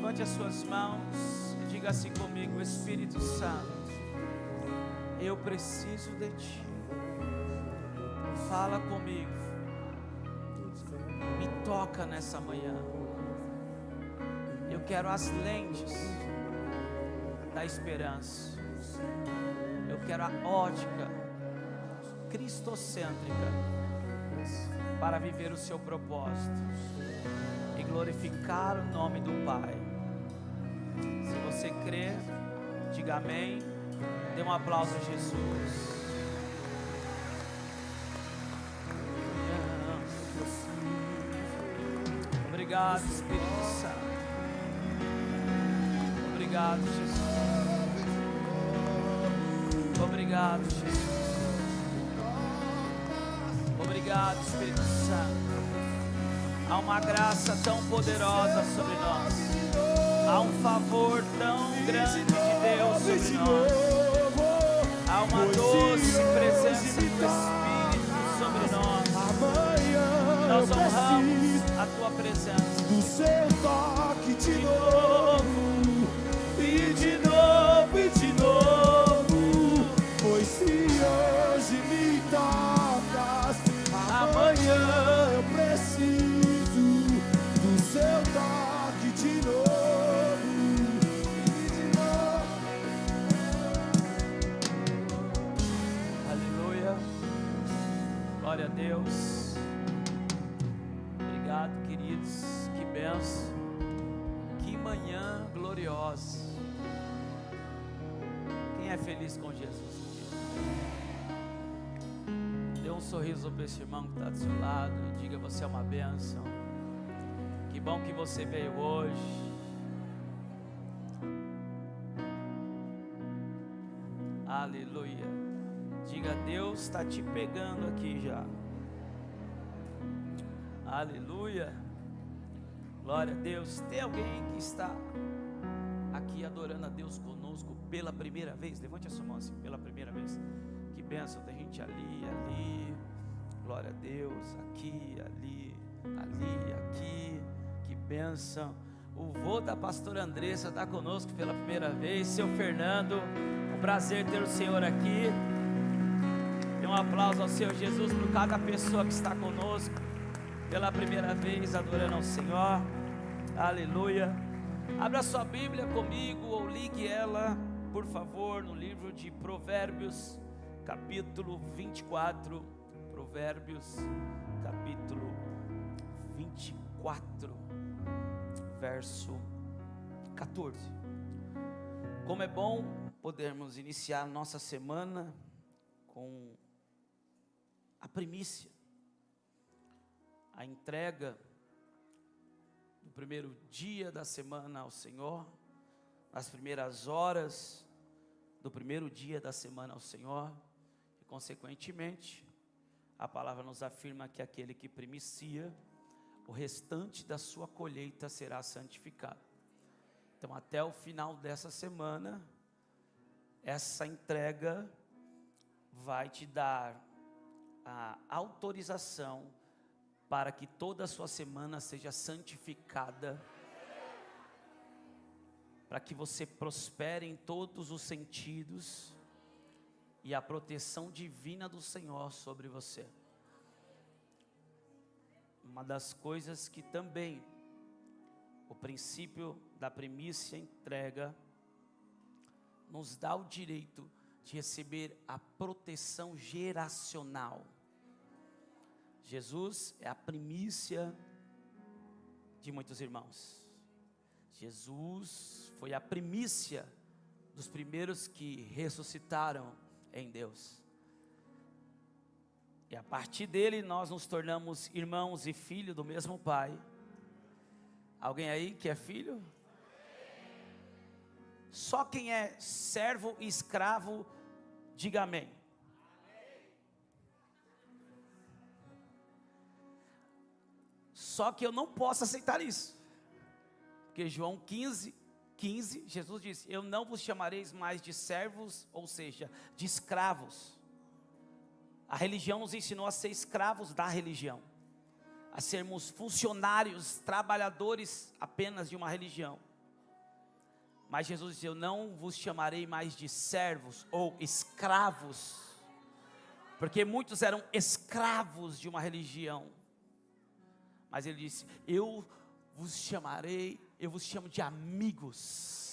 Levante as suas mãos e diga assim comigo: Espírito Santo, eu preciso de Ti. Fala comigo, me toca nessa manhã. Eu quero as lentes da esperança. Eu quero a ótica cristocêntrica para viver o seu propósito e glorificar o nome do Pai. Se você crê, diga amém. Dê um aplauso a Jesus. Obrigado, Espírito Santo. Obrigado, Jesus. Obrigado, Jesus. Obrigado, Espírito Santo. Há uma graça tão poderosa sobre nós. Há um favor tão grande de Deus sobre nós. Há uma doce presença do Espírito sobre nós. Nós honramos a Tua presença. Do seu toque de novo, E de novo, e de novo. pois se hoje me tocas, amanhã eu preciso do seu toque de novo, e de novo. Aleluia. Glória a Deus. Obrigado, queridos. Que bênção. Que manhã gloriosa. Quem é feliz com Jesus? Dê um sorriso para esse irmão que está do seu lado e diga: você é uma bênção. Que bom que você veio hoje. Aleluia. Diga: Deus está te pegando aqui já. Aleluia. Glória a Deus. Tem alguém que está aqui adorando a Deus conosco pela primeira vez? Levante a sua mão assim, pela primeira vez. Que bênção, tem gente ali. Glória a Deus, aqui, ali, aqui. Que bênção. O vô da pastora Andressa está conosco pela primeira vez. Seu Fernando, um prazer ter o Senhor aqui. Dê um aplauso ao Senhor Jesus por cada pessoa que está conosco pela primeira vez adorando ao Senhor. Aleluia. Abra sua Bíblia comigo ou ligue ela, por favor, no livro de Provérbios, capítulo 24. Provérbios, capítulo 24, verso 14. Como é bom podermos iniciar nossa semana com a primícia, a entrega do primeiro dia da semana ao Senhor, nas primeiras horas do primeiro dia da semana ao Senhor, e consequentemente, a palavra nos afirma que aquele que primicia, o restante da sua colheita será santificado. Então, até o final dessa semana, essa entrega vai te dar a autorização para que toda a sua semana seja santificada, para que você prospere em todos os sentidos e a proteção divina do Senhor sobre você. Uma das coisas que também o princípio da primícia entrega nos dá o direito de receber a proteção geracional. Jesus é a primícia de muitos irmãos. Jesus foi a primícia dos primeiros que ressuscitaram em Deus. E a partir dele nós nos tornamos irmãos e filhos do mesmo Pai. Alguém aí que é filho? Só quem é servo e escravo, diga amém. Só que eu não posso aceitar isso, porque João 15, Jesus disse: eu não vos chamareis mais de servos, ou seja, de escravos. A religião nos ensinou a ser escravos da religião, a sermos funcionários, trabalhadores apenas de uma religião. Mas Jesus disse: eu não vos chamarei mais de servos ou escravos, porque muitos eram escravos de uma religião. Mas ele disse: eu vos chamo de amigos.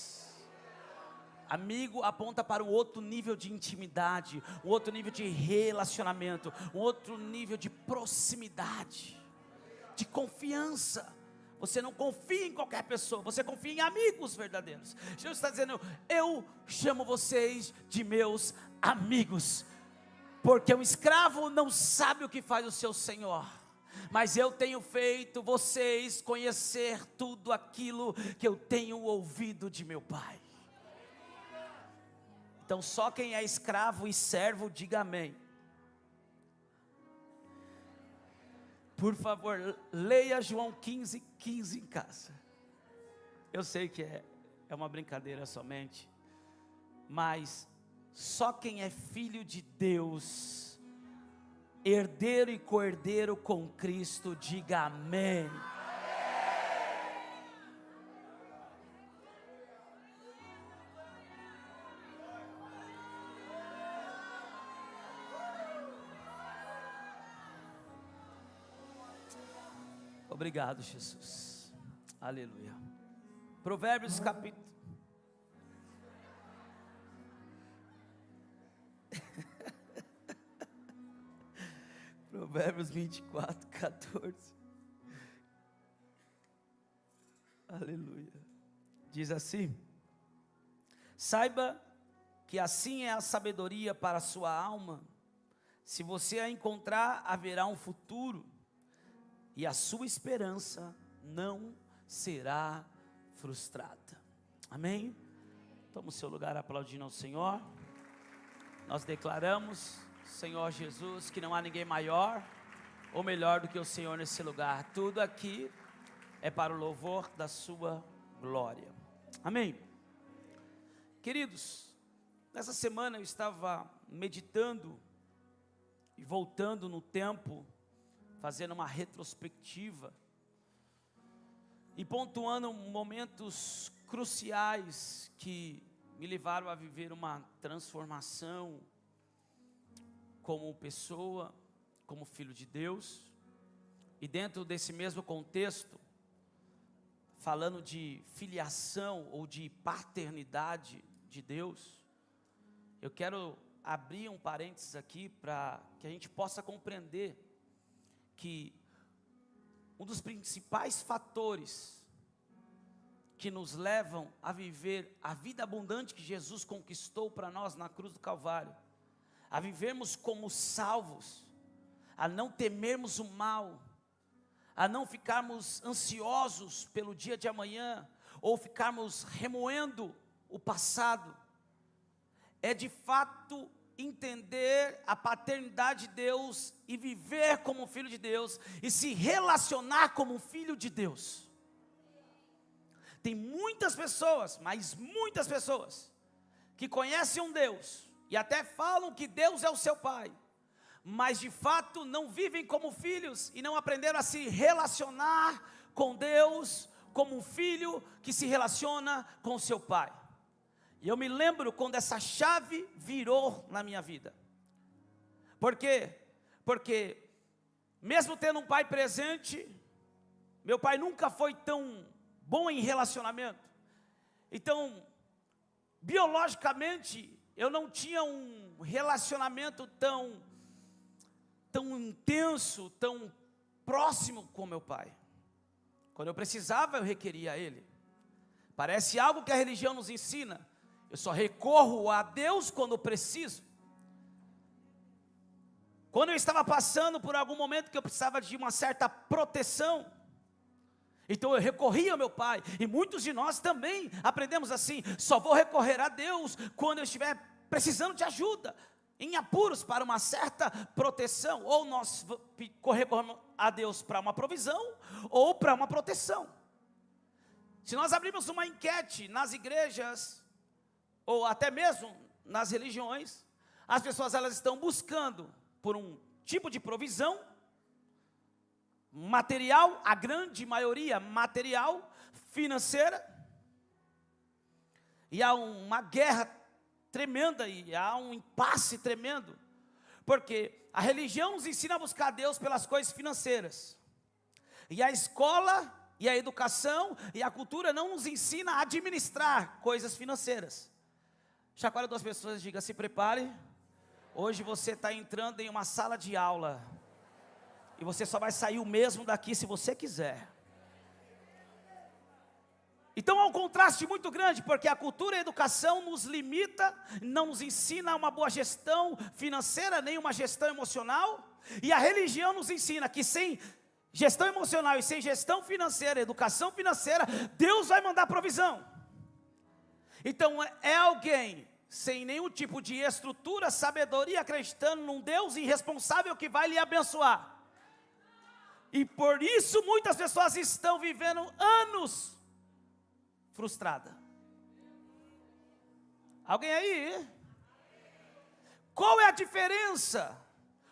Amigo aponta para um outro nível de intimidade, um outro nível de relacionamento, um outro nível de proximidade, de confiança. Você não confia em qualquer pessoa, você confia em amigos verdadeiros. Jesus está dizendo: eu chamo vocês de meus amigos, porque um escravo não sabe o que faz o seu senhor, mas eu tenho feito vocês conhecer tudo aquilo que eu tenho ouvido de meu Pai. Então só quem é escravo e servo, diga amém. Por favor, leia João 15:15 em casa. Eu sei que é uma brincadeira somente, mas só quem é filho de Deus, herdeiro e co-herdeiro com Cristo, diga amém. Obrigado, Jesus. Aleluia. Provérbios capítulo Provérbios 24:14. Aleluia. Diz assim: saiba que assim é a sabedoria para a sua alma. Se você a encontrar, haverá um futuro, e a sua esperança não será frustrada. Amém? Toma o seu lugar aplaudindo ao Senhor. Nós declaramos, Senhor Jesus, que não há ninguém maior ou melhor do que o Senhor nesse lugar. Tudo aqui é para o louvor da sua glória. Amém? Queridos, nessa semana eu estava meditando e voltando no tempo, fazendo uma retrospectiva e pontuando momentos cruciais que me levaram a viver uma transformação como pessoa, como filho de Deus. E dentro desse mesmo contexto, falando de filiação ou de paternidade de Deus, eu quero abrir um parênteses aqui para que a gente possa compreender que um dos principais fatores que nos levam a viver a vida abundante que Jesus conquistou para nós na cruz do Calvário, a vivermos como salvos, a não temermos o mal, a não ficarmos ansiosos pelo dia de amanhã, ou ficarmos remoendo o passado, é de fato entender a paternidade de Deus e viver como filho de Deus e se relacionar como filho de Deus. Tem muitas pessoas, mas muitas pessoas, que conhecem um Deus e até falam que Deus é o seu pai, mas de fato não vivem como filhos e não aprenderam a se relacionar com Deus como um filho que se relaciona com o seu pai. E eu me lembro quando essa chave virou na minha vida. Por quê? Porque mesmo tendo um pai presente, meu pai nunca foi tão bom em relacionamento. Então, biologicamente, eu não tinha um relacionamento tão intenso, tão próximo com meu pai. Quando eu precisava, eu requeria a ele. Parece algo que a religião nos ensina. Eu só recorro a Deus quando preciso. Quando eu estava passando por algum momento que eu precisava de uma certa proteção, então eu recorria ao meu pai. E muitos de nós também aprendemos assim: só vou recorrer a Deus quando eu estiver precisando de ajuda, em apuros, para uma certa proteção. Ou nós recorremos a Deus para uma provisão, ou para uma proteção. Se nós abrirmos uma enquete nas igrejas, ou até mesmo nas religiões, as pessoas elas estão buscando por um tipo de provisão material, a grande maioria material, financeira, E há uma guerra tremenda aí, há um impasse tremendo. Porque a religião nos ensina a buscar Deus pelas coisas financeiras. E a escola, e a educação, e a cultura não nos ensina a administrar coisas financeiras. Chacoalha duas pessoas e diga, se prepare. Hoje você está entrando em uma sala de aula. E você só vai sair o mesmo daqui se você quiser. Então há um contraste muito grande, porque a cultura e a educação nos limita, não nos ensina uma boa gestão financeira, nem uma gestão emocional. E a religião nos ensina que sem gestão emocional e sem gestão financeira, educação financeira, Deus vai mandar provisão. Então é alguém sem nenhum tipo de estrutura, sabedoria, acreditando num Deus irresponsável que vai lhe abençoar. E por isso muitas pessoas estão vivendo anos frustradas. Alguém aí? Qual é a diferença?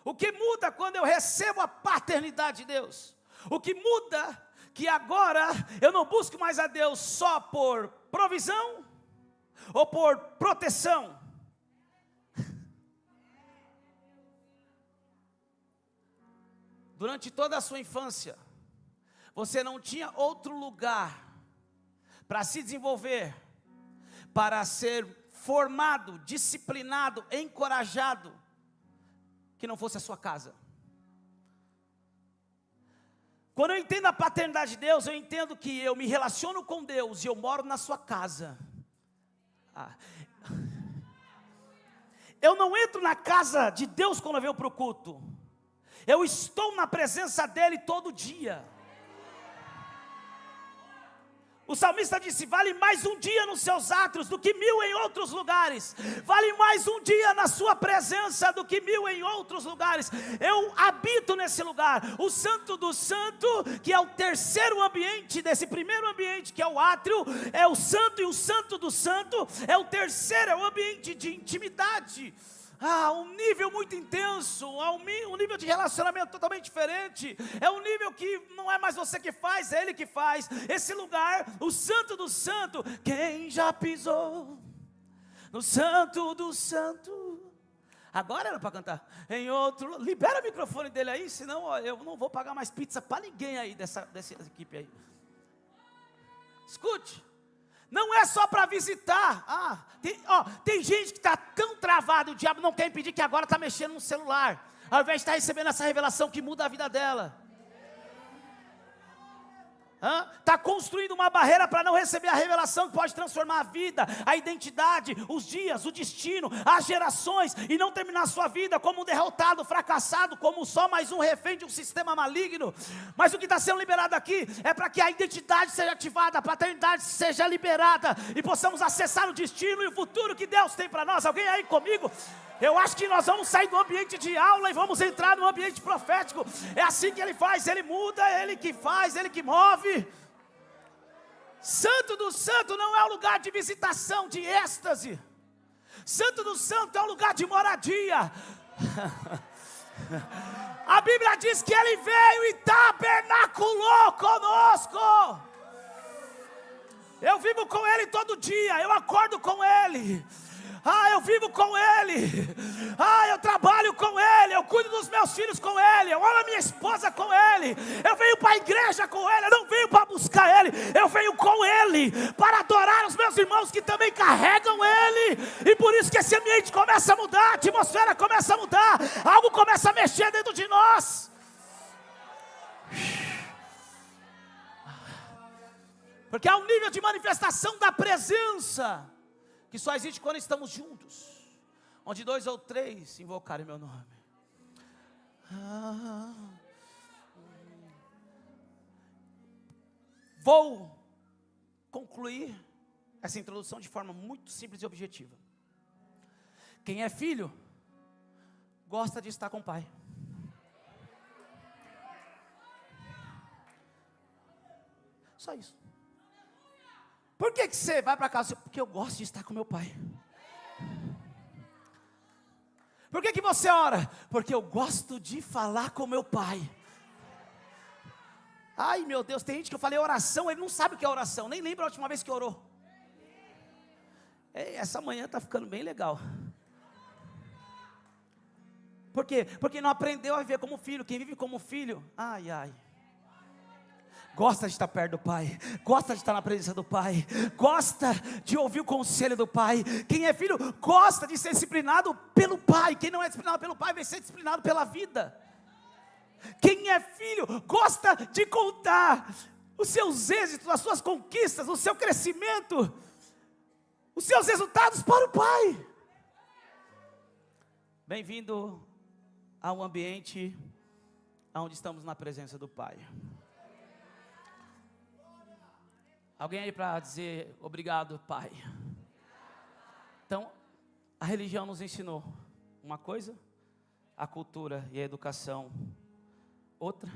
O que muda quando eu recebo a paternidade de Deus? O que muda que agora eu não busco mais a Deus só por provisão ou por proteção? Durante toda a sua infância, você não tinha outro lugar para se desenvolver, para ser formado, disciplinado, encorajado, que não fosse a sua casa. Quando eu entendo a paternidade de Deus, eu entendo que eu me relaciono com Deus e eu moro na sua casa. Eu não entro na casa de Deus quando eu venho para o culto. Eu estou na presença dEle todo dia. O salmista disse, vale mais um dia nos seus átrios do que 1000 em outros lugares. Vale mais um dia na sua presença do que 1000 em outros lugares. Eu habito nesse lugar. O santo do santo, que é o terceiro ambiente desse primeiro ambiente, que é o átrio, é o santo, e o santo do santo é o terceiro, é o ambiente de intimidade. Um nível muito intenso, um nível de relacionamento totalmente diferente. É um nível que não é mais você que faz, é Ele que faz. Esse lugar, o santo do santo, quem já pisou no santo do santo? Agora era para cantar. Libera o microfone dele aí, senão eu não vou pagar mais pizza para ninguém aí dessa equipe aí. Escute. Não é só para visitar. Tem gente que está tão travada, o diabo não quer impedir, que agora está mexendo no celular, ao invés de estar recebendo essa revelação que muda a vida dela. Está construindo uma barreira para não receber a revelação que pode transformar a vida, a identidade, os dias, o destino, as gerações, e não terminar a sua vida como um derrotado, fracassado, como só mais um refém de um sistema maligno. Mas o que está sendo liberado aqui é para que a identidade seja ativada, a paternidade seja liberada e possamos acessar o destino e o futuro que Deus tem para nós. Alguém aí comigo? Eu acho que nós vamos sair do ambiente de aula e vamos entrar no ambiente profético. É assim que Ele faz, Ele muda, Ele que faz, Ele que move. Santo do Santo não é um lugar de visitação, de êxtase. Santo do Santo é um lugar de moradia. A Bíblia diz que Ele veio e tabernaculou conosco. Eu vivo com Ele todo dia, eu acordo com Ele. Eu vivo com Ele. Eu trabalho com Ele. Eu cuido dos meus filhos com Ele. Eu amo a minha esposa com Ele. Eu venho para a igreja com Ele. Eu não venho para buscar Ele. Eu venho com Ele para adorar os meus irmãos que também carregam Ele. E por isso que esse ambiente começa a mudar. A atmosfera começa a mudar. Algo começa a mexer dentro de nós. Porque há um nível de manifestação da presença que só existe quando estamos juntos, onde 2 ou 3 invocarem meu nome. Vou concluir essa introdução de forma muito simples e objetiva. Quem é filho, gosta de estar com o pai. Só isso. Por que você vai para casa? Porque eu gosto de estar com meu pai. Por que você ora? Porque eu gosto de falar com meu pai. Ai meu Deus, tem gente que eu falei oração, ele não sabe o que é oração, nem lembra a última vez que orou. Essa manhã está ficando bem legal. Por quê? Porque não aprendeu a viver como filho. Quem vive como filho, ai, gosta de estar perto do Pai, gosta de estar na presença do Pai, gosta de ouvir o conselho do Pai. Quem é filho gosta de ser disciplinado pelo Pai. Quem não é disciplinado pelo Pai vai ser disciplinado pela vida. Quem é filho gosta de contar os seus êxitos, as suas conquistas, o seu crescimento, os seus resultados para o Pai. Bem-vindo a um ambiente onde estamos na presença do Pai. Alguém aí para dizer obrigado, Pai? Então, a religião nos ensinou uma coisa, a cultura e a educação outra,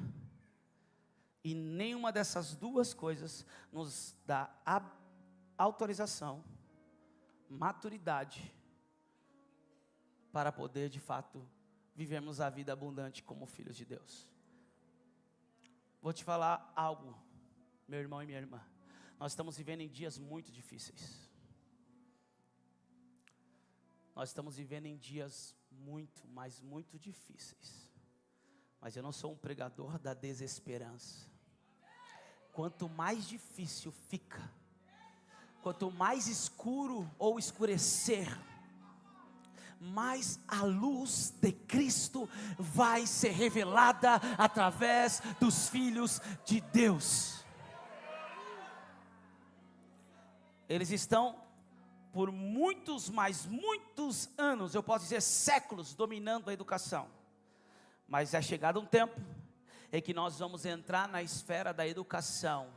e nenhuma dessas duas coisas nos dá autorização, maturidade, para poder de fato vivermos a vida abundante como filhos de Deus. Vou te falar algo, meu irmão e minha irmã. Nós estamos vivendo em dias muito difíceis. Nós estamos vivendo em dias muito, mas muito difíceis. Mas eu não sou um pregador da desesperança. Quanto mais difícil fica, quanto mais escuro ou escurecer, mais a luz de Cristo vai ser revelada através dos filhos de Deus. Eles estão por muitos, mas muitos anos, eu posso dizer séculos, dominando a educação. Mas é chegado um tempo em que nós vamos entrar na esfera da educação.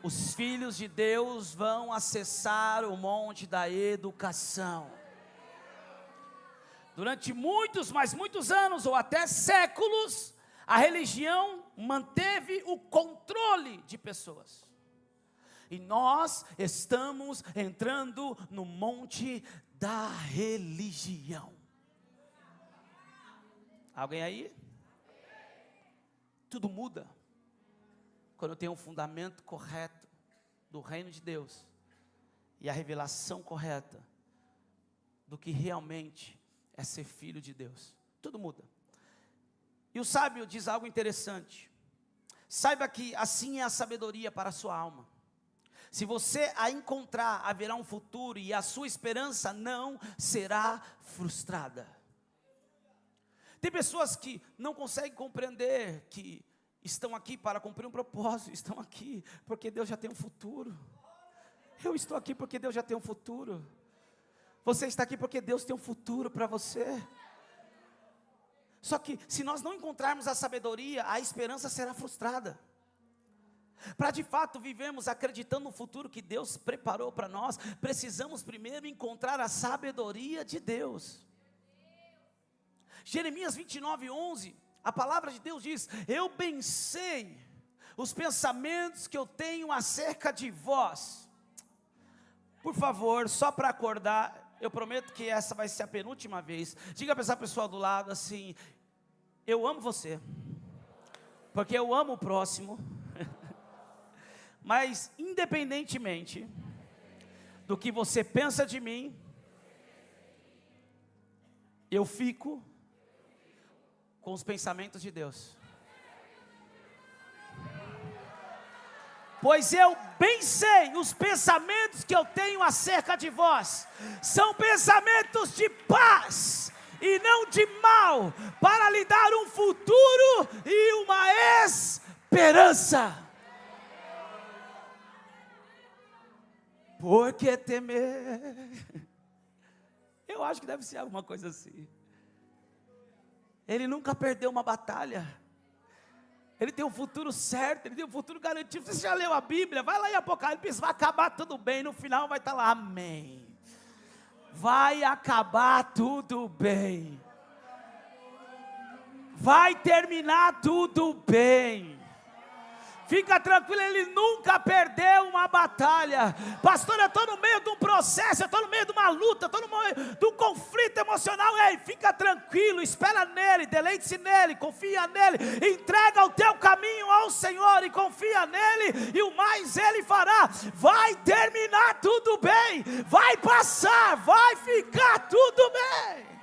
Os filhos de Deus vão acessar o monte da educação. Durante muitos, mas muitos anos, ou até séculos, a religião manteve o controle de pessoas. E nós estamos entrando no monte da religião. Alguém aí? Tudo muda quando eu tenho um fundamento correto do reino de Deus e a revelação correta do que realmente é ser filho de Deus. Tudo muda. E o sábio diz algo interessante. Saiba que assim é a sabedoria para a sua alma. Se você a encontrar, haverá um futuro e a sua esperança não será frustrada. Tem pessoas que não conseguem compreender que estão aqui para cumprir um propósito, estão aqui porque Deus já tem um futuro. Eu estou aqui porque Deus já tem um futuro. Você está aqui porque Deus tem um futuro para você. Só que se nós não encontrarmos a sabedoria, a esperança será frustrada. Para de fato vivermos acreditando no futuro que Deus preparou para nós, precisamos primeiro encontrar a sabedoria de Deus. Jeremias 29:11, a palavra de Deus diz: eu bem sei os pensamentos que eu tenho acerca de vós. Por favor, só para acordar, eu prometo que essa vai ser a penúltima vez. Diga para essa pessoa do lado assim: eu amo você, porque eu amo o próximo. Mas independentemente do que você pensa de mim, eu fico com os pensamentos de Deus. Pois eu bem sei os pensamentos que eu tenho acerca de vós, são pensamentos de paz e não de mal, para lhe dar um futuro e uma esperança. Por que temer? Eu acho que deve ser alguma coisa assim. Ele nunca perdeu uma batalha. Ele tem um futuro certo, ele tem um futuro garantido. Você já leu a Bíblia? Vai lá em Apocalipse, vai acabar tudo bem. No final vai estar lá, amém. Vai acabar tudo bem. Vai terminar tudo bem. Fica tranquilo, ele nunca perdeu uma batalha. Pastor, eu estou no meio de um processo, eu estou no meio de uma luta, estou no meio de um conflito emocional. Ei, fica tranquilo, espera nele, deleite-se nele, confia nele, entrega o teu caminho ao Senhor e confia nele, e o mais ele fará. Vai terminar tudo bem, vai passar, vai ficar tudo bem.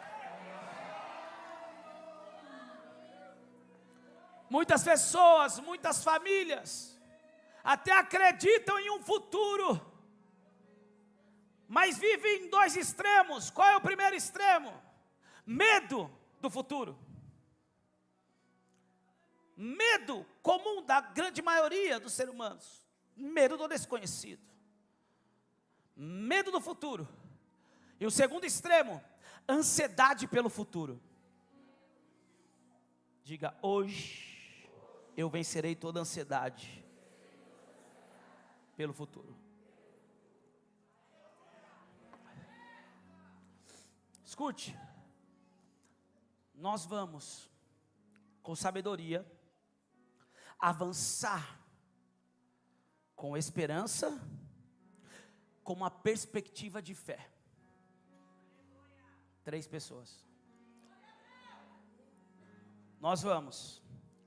Muitas pessoas, muitas famílias, até acreditam em um futuro, mas vivem em dois extremos. Qual é o primeiro extremo? Medo do futuro. Medo comum da grande maioria dos seres humanos. Medo do desconhecido. Medo do futuro. E o segundo extremo, ansiedade pelo futuro. Diga, hoje eu vencerei toda ansiedade pelo futuro. Escute, nós vamos, com sabedoria, avançar com esperança, com uma perspectiva de fé. 3 pessoas. Nós vamos,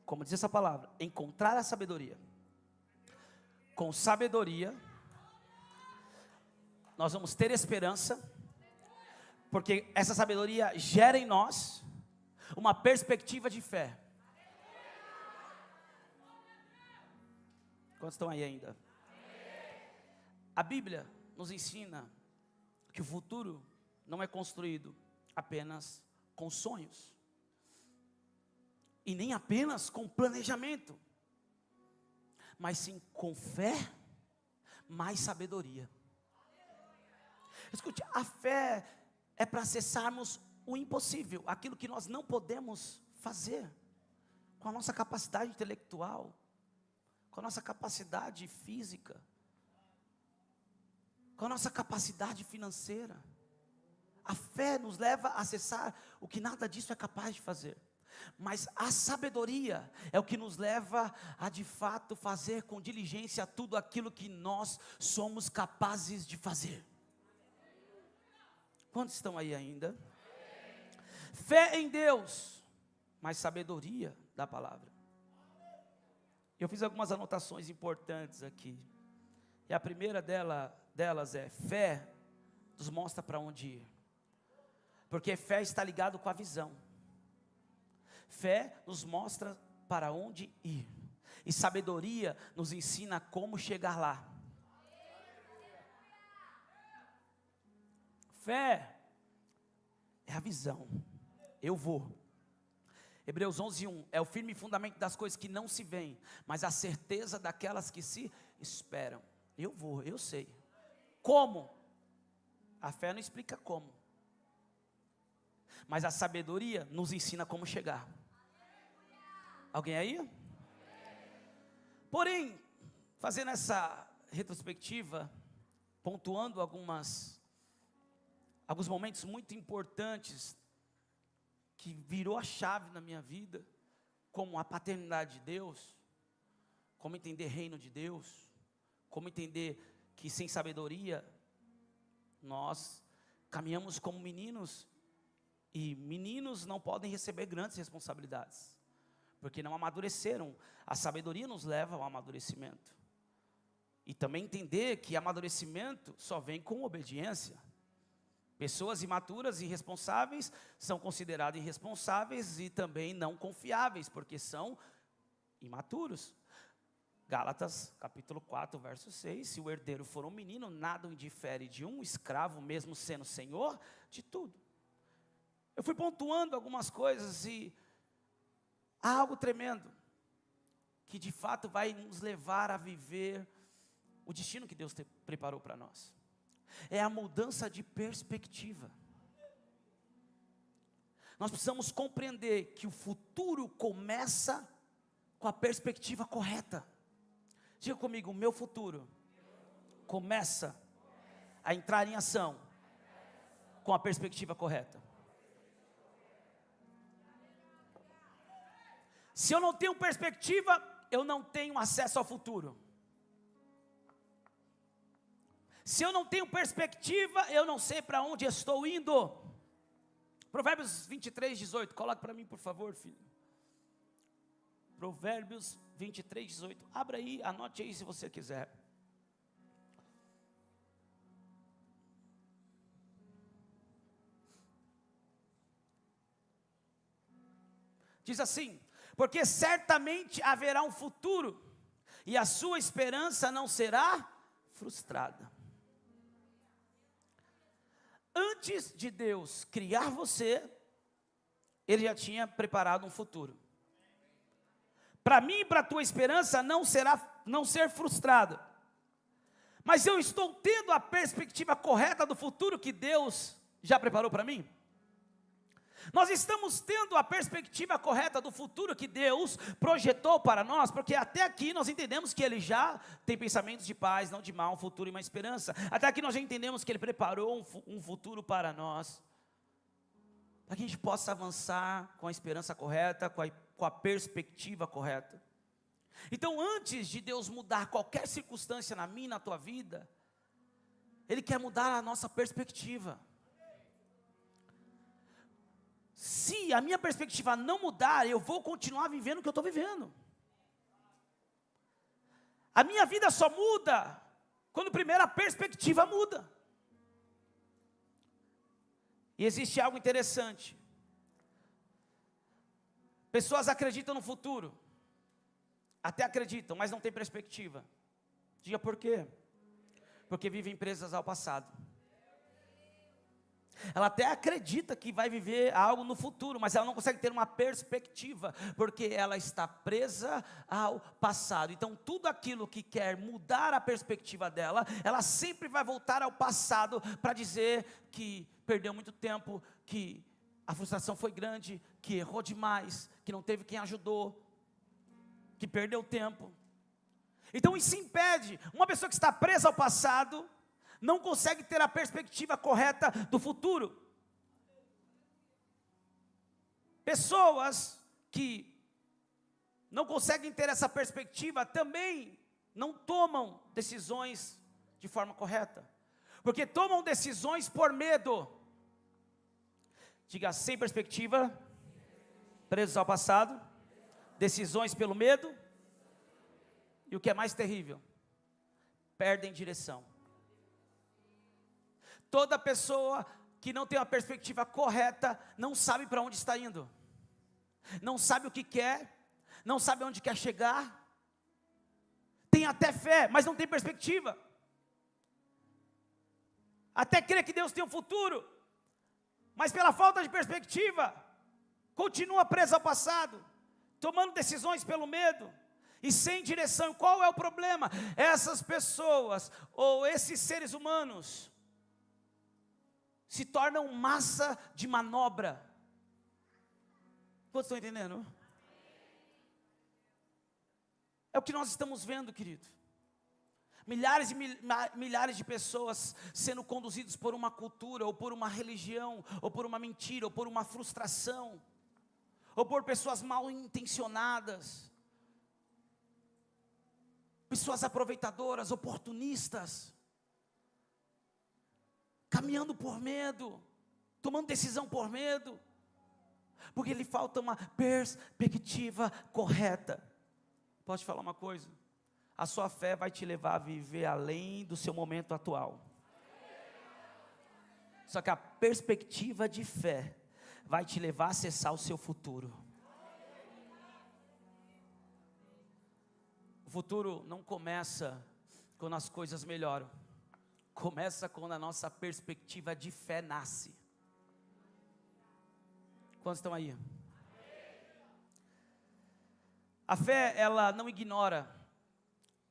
como diz essa palavra, encontrar a sabedoria. Com sabedoria, nós vamos ter esperança, porque essa sabedoria gera em nós uma perspectiva de fé. Quantos estão aí ainda? A Bíblia nos ensina que o futuro não é construído apenas com sonhos, e nem apenas com planejamento, mas sim com fé, mais sabedoria. Escute, a fé é para acessarmos o impossível, aquilo que nós não podemos fazer, com a nossa capacidade intelectual, com a nossa capacidade física, com a nossa capacidade financeira. A fé nos leva a acessar o que nada disso é capaz de fazer. Mas a sabedoria é o que nos leva a de fato fazer com diligência tudo aquilo que nós somos capazes de fazer. Quantos estão aí ainda? Fé em Deus, mas sabedoria da palavra. Eu fiz algumas anotações importantes aqui. E a primeira delas é: fé nos mostra para onde ir. Porque fé está ligado com a visão. Fé nos mostra para onde ir. E sabedoria nos ensina como chegar lá. Fé é a visão. Eu vou. Hebreus 11:1 é o firme fundamento das coisas que não se veem, mas a certeza daquelas que se esperam. Eu vou, eu sei. Como? A fé não explica como, mas a sabedoria nos ensina como chegar. Alguém aí? Porém, fazendo essa retrospectiva, pontuando alguns momentos muito importantes que virou a chave na minha vida, como a paternidade de Deus, como entender reino de Deus, como entender que sem sabedoria nós caminhamos como meninos, e meninos não podem receber grandes responsabilidades, porque não amadureceram. A sabedoria nos leva ao amadurecimento. E também entender que amadurecimento só vem com obediência. Pessoas imaturas e irresponsáveis são consideradas irresponsáveis e também não confiáveis, porque são imaturos. Gálatas capítulo 4, verso 6, se o herdeiro for um menino, nada o indifere de um escravo, mesmo sendo senhor de tudo. Eu fui pontuando algumas coisas e há algo tremendo, que de fato vai nos levar a viver o destino que Deus preparou para nós. É a mudança de perspectiva. Nós precisamos compreender que o futuro começa com a perspectiva correta. Diga comigo, o meu futuro começa a entrar em ação com a perspectiva correta. Se eu não tenho perspectiva, eu não tenho acesso ao futuro. Se eu não tenho perspectiva, eu não sei para onde estou indo. Provérbios 23, 18. Coloque para mim, por favor, filho. Provérbios 23, 18. Abra aí, anote aí se você quiser. Diz assim: porque certamente haverá um futuro, e a sua esperança não será frustrada. Antes de Deus criar você, Ele já tinha preparado um futuro. Para mim e para a tua esperança não ser frustrada. Mas eu estou tendo a perspectiva correta do futuro que Deus já preparou para mim? Nós estamos tendo a perspectiva correta do futuro que Deus projetou para nós, porque até aqui nós entendemos que Ele já tem pensamentos de paz, não de mal, um futuro e uma esperança. Até aqui nós já entendemos que Ele preparou um futuro para nós, para que a gente possa avançar com a esperança correta, com a perspectiva correta. Então, antes de Deus mudar qualquer circunstância na minha e na tua vida, Ele quer mudar a nossa perspectiva. Se a minha perspectiva não mudar, eu vou continuar vivendo o que eu estou vivendo. A minha vida só muda quando primeiro a perspectiva muda. E existe algo interessante. Pessoas acreditam no futuro. Até acreditam, mas não tem perspectiva. Diga por quê? Porque vivem presas ao passado. Ela até acredita que vai viver algo no futuro, mas ela não consegue ter uma perspectiva, porque ela está presa ao passado. Então tudo aquilo que quer mudar a perspectiva dela, ela sempre vai voltar ao passado para dizer que perdeu muito tempo, que a frustração foi grande, que errou demais, que não teve quem ajudou, que perdeu tempo. Então isso impede. Uma pessoa que está presa ao passado não consegue ter a perspectiva correta do futuro. Pessoas que não conseguem ter essa perspectiva também não tomam decisões de forma correta, porque tomam decisões por medo. Diga: sem perspectiva, presos ao passado, decisões pelo medo, e o que é mais terrível, perdem direção. Toda pessoa que não tem uma perspectiva correta, não sabe para onde está indo, não sabe o que quer, não sabe onde quer chegar, tem até fé, mas não tem perspectiva, até crê que Deus tem um futuro, mas pela falta de perspectiva, continua preso ao passado, tomando decisões pelo medo, e sem direção. Qual é o problema? Essas pessoas, ou esses seres humanos, se tornam massa de manobra. Vocês estão entendendo? É o que nós estamos vendo, querido. Milhares e milhares de pessoas sendo conduzidos por uma cultura, ou por uma religião, ou por uma mentira, ou por uma frustração, ou por pessoas mal intencionadas, pessoas aproveitadoras, oportunistas, caminhando por medo, tomando decisão por medo, porque lhe falta uma perspectiva correta. Posso te falar uma coisa? A sua fé vai te levar a viver além do seu momento atual. Só que a perspectiva de fé vai te levar a acessar o seu futuro. O futuro não começa quando as coisas melhoram. Começa quando a nossa perspectiva de fé nasce. Quantos estão aí? A fé, ela não ignora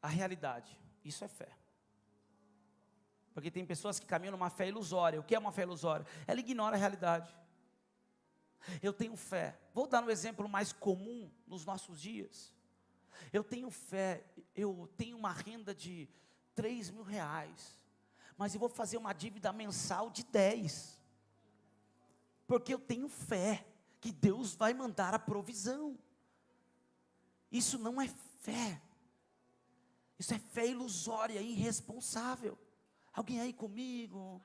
a realidade. Isso é fé. Porque tem pessoas que caminham numa fé ilusória. O que é uma fé ilusória? Ela ignora a realidade. Eu tenho fé. Vou dar um exemplo mais comum nos nossos dias. Eu tenho fé. Eu tenho uma renda de 3 mil reais. Mas eu vou fazer uma dívida mensal de 10. Porque eu tenho fé que Deus vai mandar a provisão. Isso não é fé. Isso é fé ilusória, irresponsável. Alguém aí comigo?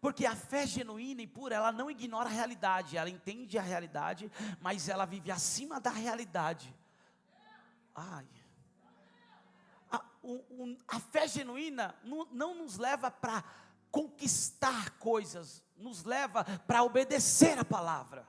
Porque a fé genuína e pura, ela não ignora a realidade, ela entende a realidade, mas ela vive acima da realidade. A fé genuína não nos leva para conquistar coisas, nos leva para obedecer a palavra.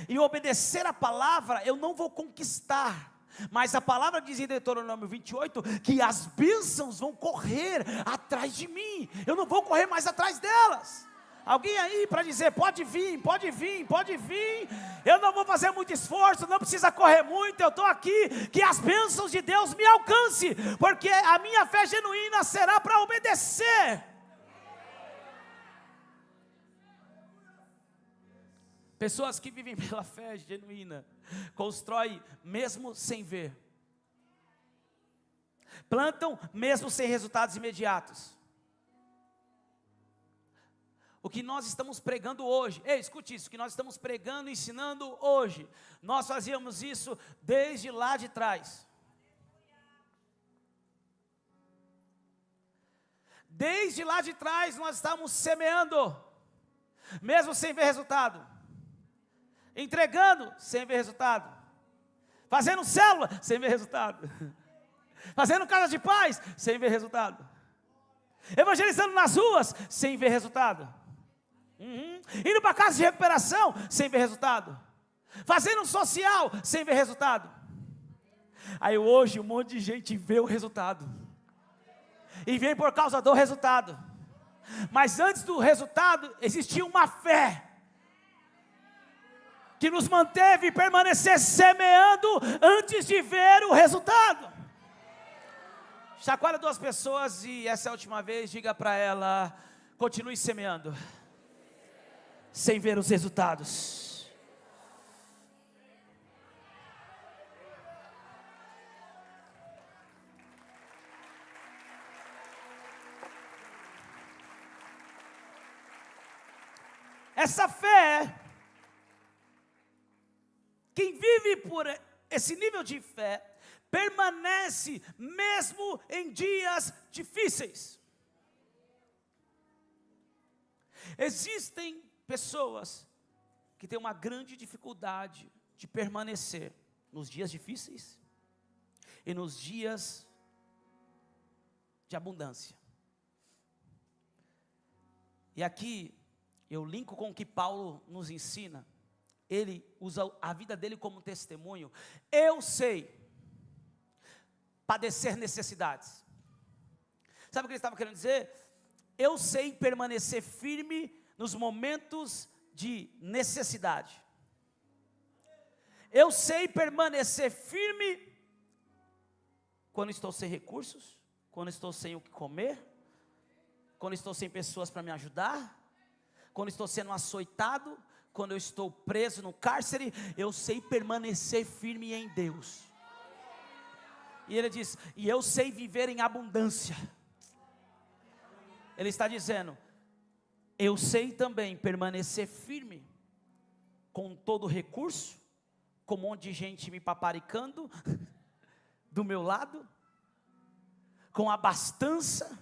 E obedecer a palavra eu não vou conquistar, mas a palavra diz em Deuteronômio 28, que as bênçãos vão correr atrás de mim, eu não vou correr mais atrás delas. Alguém aí para dizer, pode vir, pode vir, pode vir, eu não vou fazer muito esforço, não precisa correr muito, eu estou aqui, que as bênçãos de Deus me alcancem, porque a minha fé genuína será para obedecer. Pessoas que vivem pela fé genuína, constroem mesmo sem ver, plantam mesmo sem resultados imediatos. O que nós estamos pregando hoje, escute isso, o que nós estamos pregando e ensinando hoje, nós fazíamos isso desde lá de trás. Desde lá de trás nós estamos semeando, mesmo sem ver resultado. Entregando, sem ver resultado. Fazendo célula, sem ver resultado. Fazendo casa de paz, sem ver resultado. Evangelizando nas ruas, sem ver resultado. Indo para casa de recuperação, sem ver resultado. Fazendo social, sem ver resultado. Aí hoje um monte de gente vê o resultado. E vem por causa do resultado. Mas antes do resultado, existia uma fé que nos manteve permanecer semeando antes de ver o resultado. Chacoalha duas pessoas e essa é a última vez, diga para ela, continue semeando, sem ver os resultados. Essa fé, quem vive por esse nível de fé, permanece mesmo em dias difíceis. Existem pessoas que têm uma grande dificuldade de permanecer nos dias difíceis e nos dias de abundância. E aqui eu linko com o que Paulo nos ensina. Ele usa a vida dele como testemunho. Eu sei padecer necessidades. Sabe o que ele estava querendo dizer? Eu sei permanecer firme nos momentos de necessidade. Eu sei permanecer firme quando estou sem recursos, quando estou sem o que comer, quando estou sem pessoas para me ajudar, quando estou sendo açoitado, quando eu estou preso no cárcere, eu sei permanecer firme em Deus. E ele diz, e eu sei viver em abundância. Ele está dizendo, eu sei também permanecer firme, com todo recurso, com um monte de gente me paparicando, do meu lado, com abastança,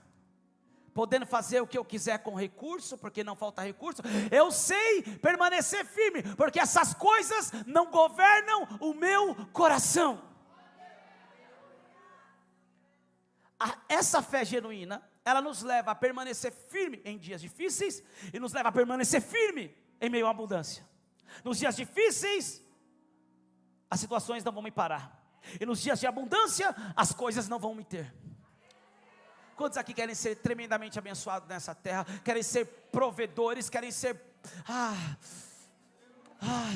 podendo fazer o que eu quiser com recurso, porque não falta recurso. Eu sei permanecer firme, porque essas coisas não governam o meu coração. Essa fé genuína, ela nos leva a permanecer firme em dias difíceis, e nos leva a permanecer firme em meio à abundância. Nos dias difíceis, as situações não vão me parar, e nos dias de abundância, as coisas não vão me ter. Quantos aqui querem ser tremendamente abençoados nessa terra? Querem ser provedores, querem ser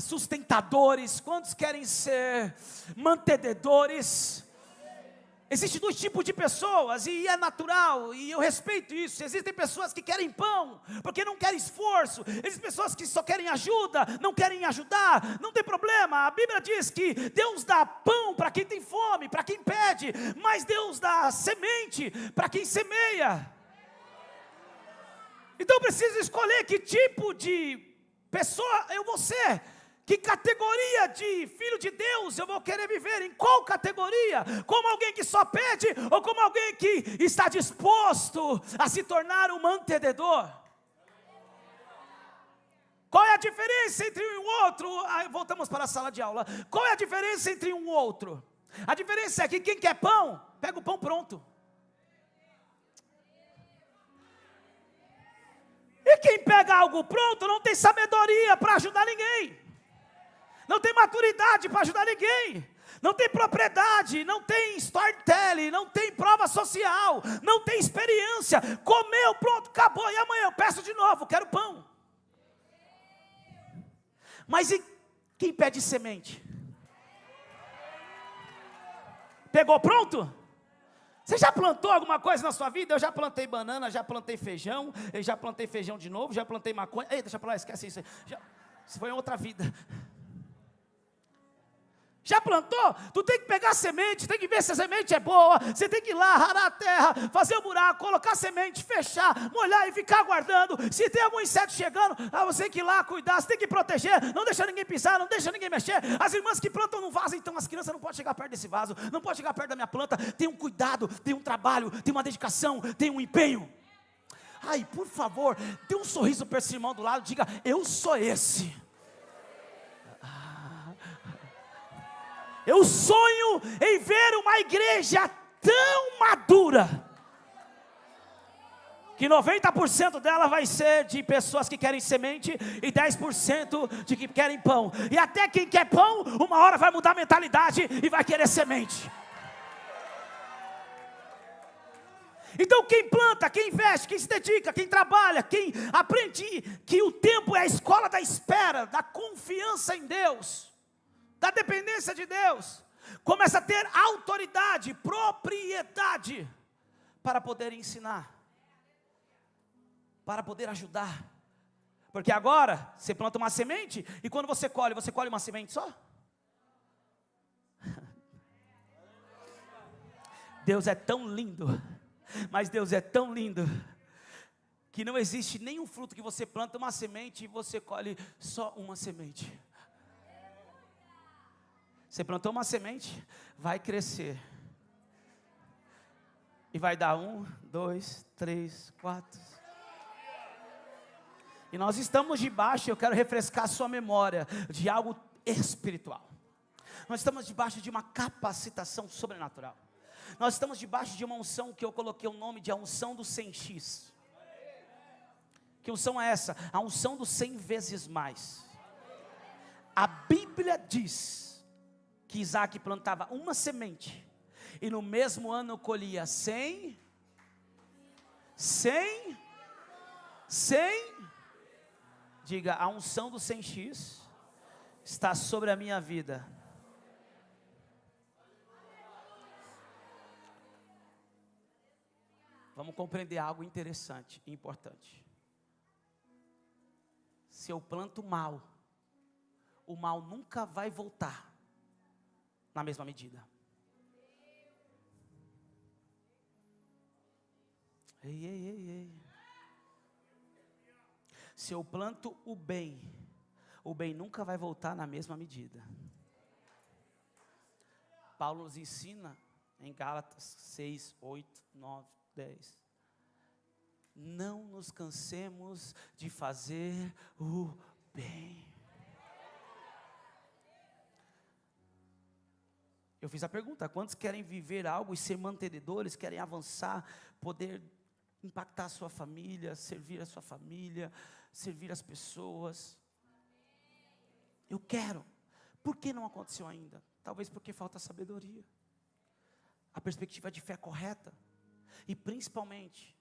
sustentadores? Quantos querem ser mantenedores? Existem dois tipos de pessoas, e é natural, e eu respeito isso. Existem pessoas que querem pão, porque não querem esforço. Existem pessoas que só querem ajuda, não querem ajudar. Não tem problema, a Bíblia diz que Deus dá pão para quem tem fome, para quem pede, mas Deus dá semente para quem semeia. Então eu preciso escolher que tipo de pessoa eu vou ser. Que categoria de filho de Deus eu vou querer viver? Em qual categoria? Como alguém que só pede ou como alguém que está disposto a se tornar um mantenedor? Qual é a diferença entre um e o outro? Voltamos para a sala de aula. Qual é a diferença entre um e o outro? A diferença é que quem quer pão, pega o pão pronto. E quem pega algo pronto não tem sabedoria para ajudar ninguém. Não tem maturidade para ajudar ninguém. Não tem propriedade, não tem storytelling, não tem prova social, não tem experiência. Comeu, pronto, acabou. E amanhã eu peço de novo, quero pão. Mas e quem pede semente? Pegou pronto? Você já plantou alguma coisa na sua vida? Eu já plantei banana, já plantei feijão, eu já plantei feijão de novo, já plantei maconha. Ei, deixa pra lá, esquece isso. Isso foi em outra vida. Já plantou? Tu tem que pegar a semente, tem que ver se a semente é boa. Você tem que ir lá, arar a terra, fazer o buraco, colocar a semente, fechar, molhar e ficar aguardando. Se tem algum inseto chegando, você tem que ir lá cuidar, você tem que proteger, não deixar ninguém pisar, não deixar ninguém mexer. As irmãs que plantam no vaso, então as crianças não podem chegar perto desse vaso, não podem chegar perto da minha planta. Tem um cuidado, tem um trabalho, tem uma dedicação, tem um empenho. Ai, por favor, dê um sorriso para esse irmão do lado, diga, eu sou esse. Eu sonho em ver uma igreja tão madura, que 90% dela vai ser de pessoas que querem semente, e 10% de que querem pão. E até quem quer pão, uma hora vai mudar a mentalidade e vai querer semente. Então quem planta, quem investe, quem se dedica, quem trabalha, quem aprende que o tempo é a escola da espera, da confiança em Deus, da dependência de Deus, começa a ter autoridade, propriedade, para poder ensinar, para poder ajudar. Porque agora, você planta uma semente, e quando você colhe uma semente só? Deus é tão lindo, mas Deus é tão lindo, que não existe nenhum fruto que você planta uma semente, e você colhe só uma semente. Você plantou uma semente, vai crescer. E vai dar 1, 2, 3, 4. E nós estamos debaixo, eu quero refrescar a sua memória, de algo espiritual. Nós estamos debaixo de uma capacitação sobrenatural. Nós estamos debaixo de uma unção que eu coloquei o nome de a unção do 100x. Que unção é essa? A unção do 100 vezes mais. A Bíblia diz que Isaac plantava uma semente, e no mesmo ano colhia 100, diga, a unção do 100x está sobre a minha vida. Vamos compreender algo interessante e importante. Se eu planto mal, o mal nunca vai voltar na mesma medida. Ei. Se eu planto o bem nunca vai voltar na mesma medida. Paulo nos ensina em Gálatas 6, 8, 9, 10. Não nos cansemos de fazer o bem. Eu fiz a pergunta, quantos querem viver algo e ser mantenedores, querem avançar, poder impactar a sua família, servir a sua família, servir as pessoas? Eu quero. Por que não aconteceu ainda? Talvez porque falta sabedoria, a perspectiva de fé correta, e principalmente,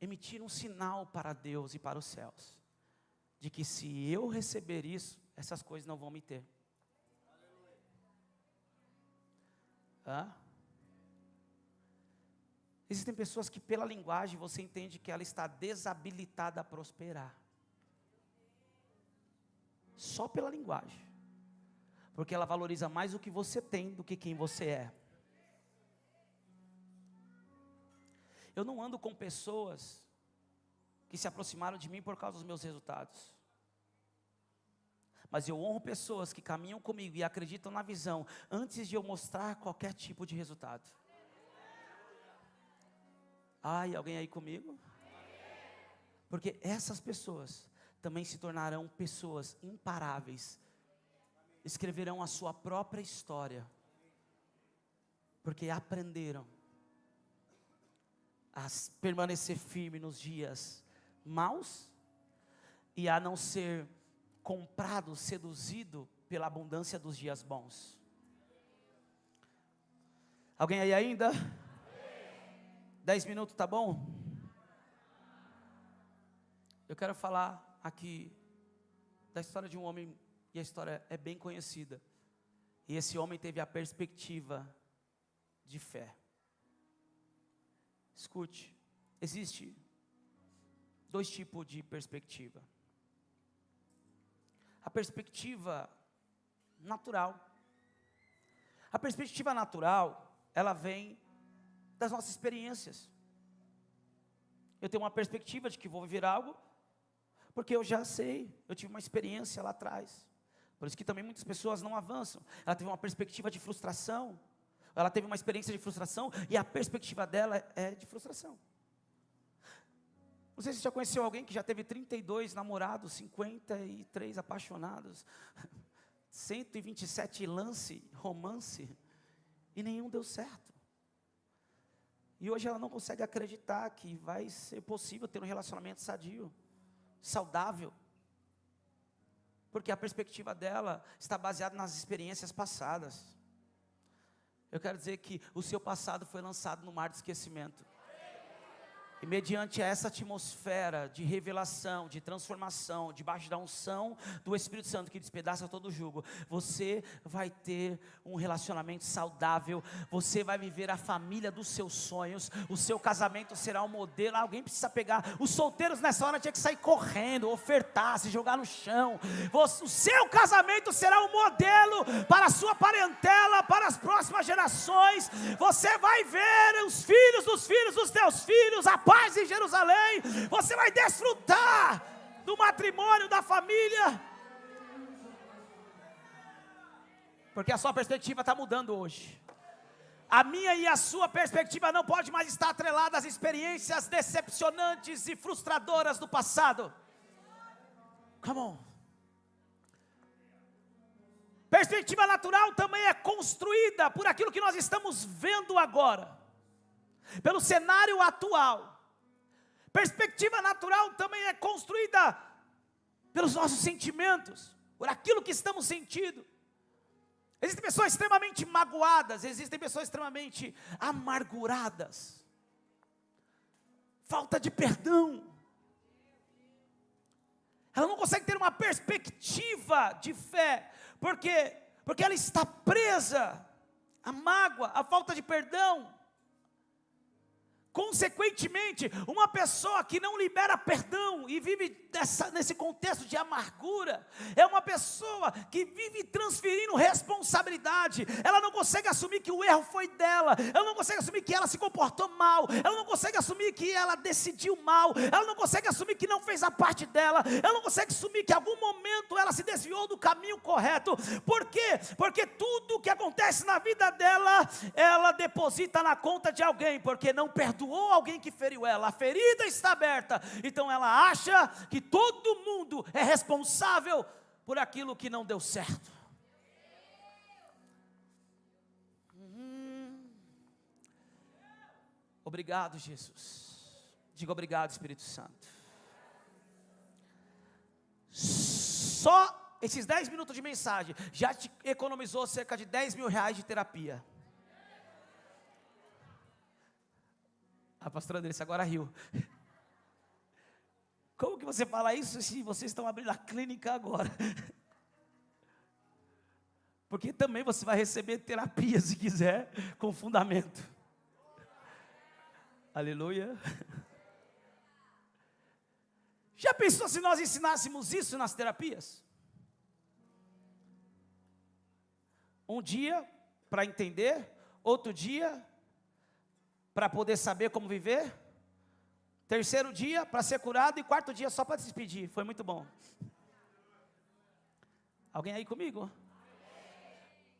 emitir um sinal para Deus e para os céus, de que se eu receber isso, essas coisas não vão me ter. Existem pessoas que pela linguagem você entende que ela está desabilitada a prosperar. Só pela linguagem. Porque ela valoriza mais o que você tem do que quem você é. Eu não ando com pessoas que se aproximaram de mim por causa dos meus resultados. Mas eu honro pessoas que caminham comigo e acreditam na visão antes de eu mostrar qualquer tipo de resultado. Ai, alguém aí comigo? Porque essas pessoas também se tornarão pessoas imparáveis. Escreverão a sua própria história. Porque aprenderam a permanecer firme nos dias maus e a não ser comprado, seduzido pela abundância dos dias bons. Alguém aí ainda? 10 minutos, tá bom? Eu quero falar aqui da história de um homem, e a história é bem conhecida. E esse homem teve a perspectiva de fé. Escute, existe 2 tipos de perspectiva. A perspectiva natural. A perspectiva natural, ela vem das nossas experiências. Eu tenho uma perspectiva de que vou viver algo, porque eu já sei, eu tive uma experiência lá atrás. Por isso que também muitas pessoas não avançam. Ela teve uma perspectiva de frustração, ela teve uma experiência de frustração, e a perspectiva dela é de frustração. Não sei se você já conheceu alguém que já teve 32 namorados, 53 apaixonados, 127 romance, e nenhum deu certo. E hoje ela não consegue acreditar que vai ser possível ter um relacionamento sadio, saudável. Porque a perspectiva dela está baseada nas experiências passadas. Eu quero dizer que o seu passado foi lançado no mar de esquecimento. E mediante essa atmosfera de revelação, de transformação, debaixo da unção do Espírito Santo que despedaça todo o jugo, você vai ter um relacionamento saudável, você vai viver a família dos seus sonhos, o seu casamento será um modelo. Alguém precisa pegar, os solteiros nessa hora tinha que sair correndo, ofertar, se jogar no chão. O seu casamento será um modelo para a sua parentela, para as próximas gerações. Você vai ver os filhos dos teus filhos, a paz em Jerusalém. Você vai desfrutar do matrimônio, da família, porque a sua perspectiva está mudando hoje. A minha e a sua perspectiva não pode mais estar atrelada às experiências decepcionantes e frustradoras do passado. Come on. Perspectiva natural também é construída por aquilo que nós estamos vendo agora, pelo cenário atual. Perspectiva natural também é construída pelos nossos sentimentos, por aquilo que estamos sentindo. Existem pessoas extremamente magoadas, existem pessoas extremamente amarguradas. Falta de perdão. Ela não consegue ter uma perspectiva de fé, porque ela está presa à mágoa, à falta de perdão. Consequentemente, uma pessoa que não libera perdão e vive nesse contexto de amargura, é uma pessoa que vive transferindo responsabilidade. Ela não consegue assumir que o erro foi dela, ela não consegue assumir que ela se comportou mal, ela não consegue assumir que ela decidiu mal, ela não consegue assumir que não fez a parte dela, ela não consegue assumir que em algum momento ela se desviou do caminho correto. Por quê? Porque tudo que acontece na vida dela, ela deposita na conta de alguém, porque não perdoou alguém que feriu ela. A ferida está aberta, então ela acha que todo mundo é responsável por aquilo que não deu certo. Obrigado, Jesus. Diga obrigado, Espírito Santo. Só esses 10 minutos de mensagem já te economizou cerca de 10 mil reais de terapia. A pastora Andressa agora riu. Como que você fala isso se vocês estão abrindo a clínica agora? Porque também você vai receber terapia, se quiser, com fundamento. Aleluia. Já pensou se nós ensinássemos isso nas terapias? Um dia para entender, outro dia para poder saber como viver, terceiro dia para ser curado e quarto dia só para despedir. Foi muito bom. Alguém aí comigo?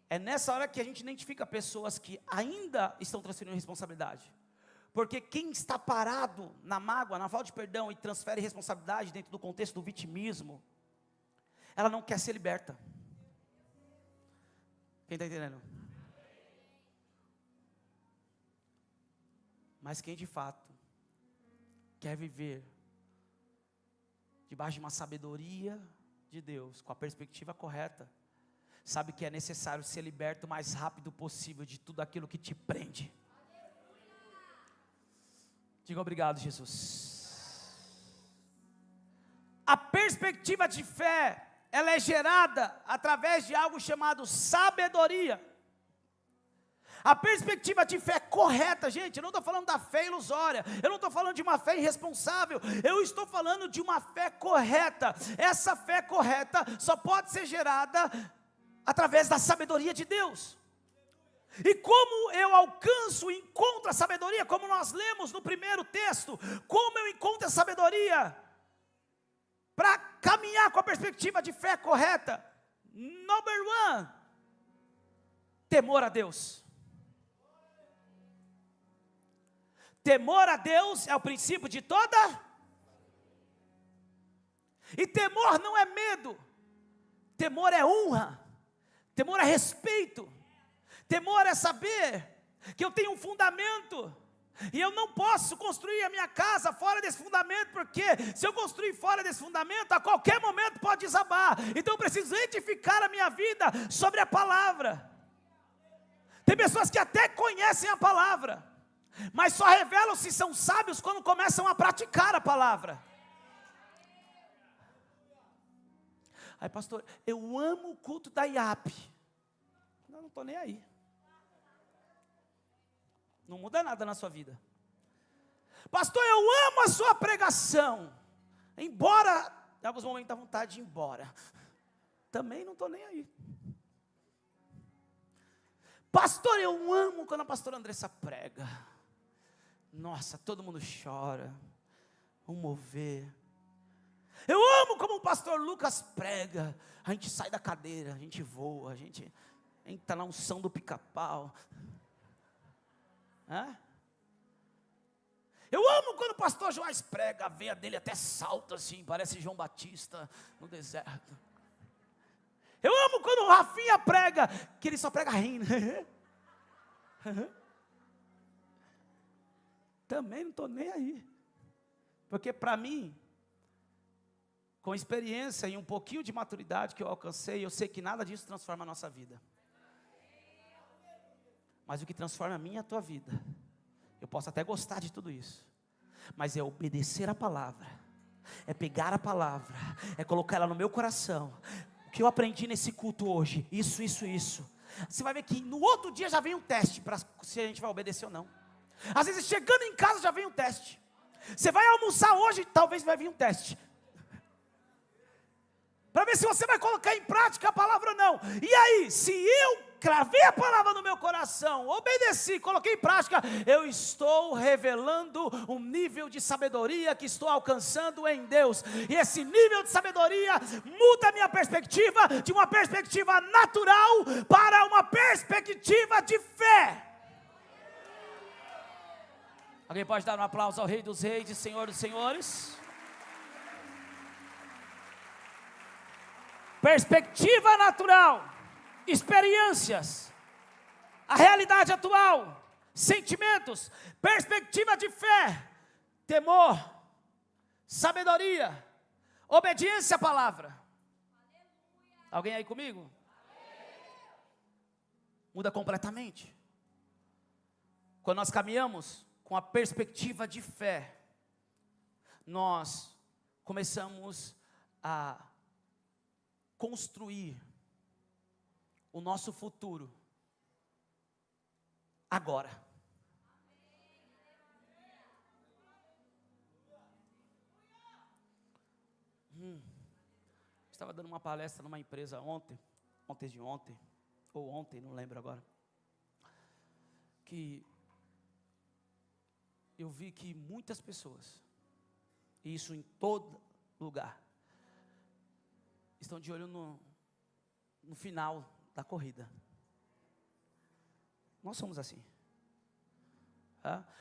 É nessa hora que a gente identifica pessoas que ainda estão transferindo responsabilidade. Porque quem está parado na mágoa, na falta de perdão e transfere responsabilidade dentro do contexto do vitimismo, ela não quer ser liberta. Quem está entendendo? Mas quem de fato quer viver debaixo de uma sabedoria de Deus, com a perspectiva correta, sabe que é necessário ser liberto o mais rápido possível de tudo aquilo que te prende. Diga obrigado, Jesus. A perspectiva de fé, ela é gerada através de algo chamado sabedoria. A perspectiva de fé correta, gente, eu não estou falando da fé ilusória, eu não estou falando de uma fé irresponsável, eu estou falando de uma fé correta. Essa fé correta só pode ser gerada através da sabedoria de Deus. E como eu alcanço e encontro a sabedoria, como nós lemos no primeiro texto, como eu encontro a sabedoria para caminhar com a perspectiva de fé correta? Number one, temor a Deus. Temor a Deus é o princípio de toda. E temor não é medo, temor é honra, temor é respeito. Temor é saber que eu tenho um fundamento, e eu não posso construir a minha casa fora desse fundamento, porque se eu construir fora desse fundamento, a qualquer momento pode desabar. Então eu preciso edificar a minha vida sobre a palavra. Tem pessoas que até conhecem a palavra, mas só revelam se são sábios quando começam a praticar a palavra. Aí, pastor, eu amo o culto da IAP. Não estou nem aí. Não muda nada na sua vida. Pastor, eu amo a sua pregação. Embora, em alguns momentos dá vontade de ir embora. Também não estou nem aí. Pastor, eu amo quando a pastora Andressa prega. Nossa, todo mundo chora. Vamos mover. Eu amo como o pastor Lucas prega. A gente sai da cadeira, a gente voa, a gente entra na unção do pica-pau. Eu amo quando o pastor Joás prega, a veia dele até salta assim, parece João Batista no deserto. Eu amo quando o Rafinha prega, que ele só prega rindo. Também não estou nem aí. Porque para mim, com experiência e um pouquinho de maturidade que eu alcancei, eu sei que nada disso transforma a nossa vida. Mas o que transforma a minha e a tua vida, eu posso até gostar de tudo isso, mas é obedecer a palavra, é pegar a palavra, é colocar ela no meu coração. O que eu aprendi nesse culto hoje, isso. Você vai ver que no outro dia já vem um teste, para se a gente vai obedecer ou não. Às vezes chegando em casa já vem um teste. Você vai almoçar hoje, talvez vai vir um teste. Para ver se você vai colocar em prática a palavra ou não. E aí, se eu cravei a palavra no meu coração, obedeci, coloquei em prática, eu estou revelando um nível de sabedoria que estou alcançando em Deus. E esse nível de sabedoria muda a minha perspectiva de uma perspectiva natural para uma perspectiva de fé. Alguém pode dar um aplauso ao Rei dos Reis e Senhor dos Senhores? Perspectiva natural, experiências, a realidade atual, sentimentos, perspectiva de fé, temor, sabedoria, obediência à palavra. Alguém aí comigo? Muda completamente. Quando nós caminhamos com a perspectiva de fé, nós começamos a construir o nosso futuro agora. Estava dando uma palestra numa empresa ontem, não lembro agora, que eu vi que muitas pessoas, e isso em todo lugar, estão de olho no final da corrida. Nós somos assim.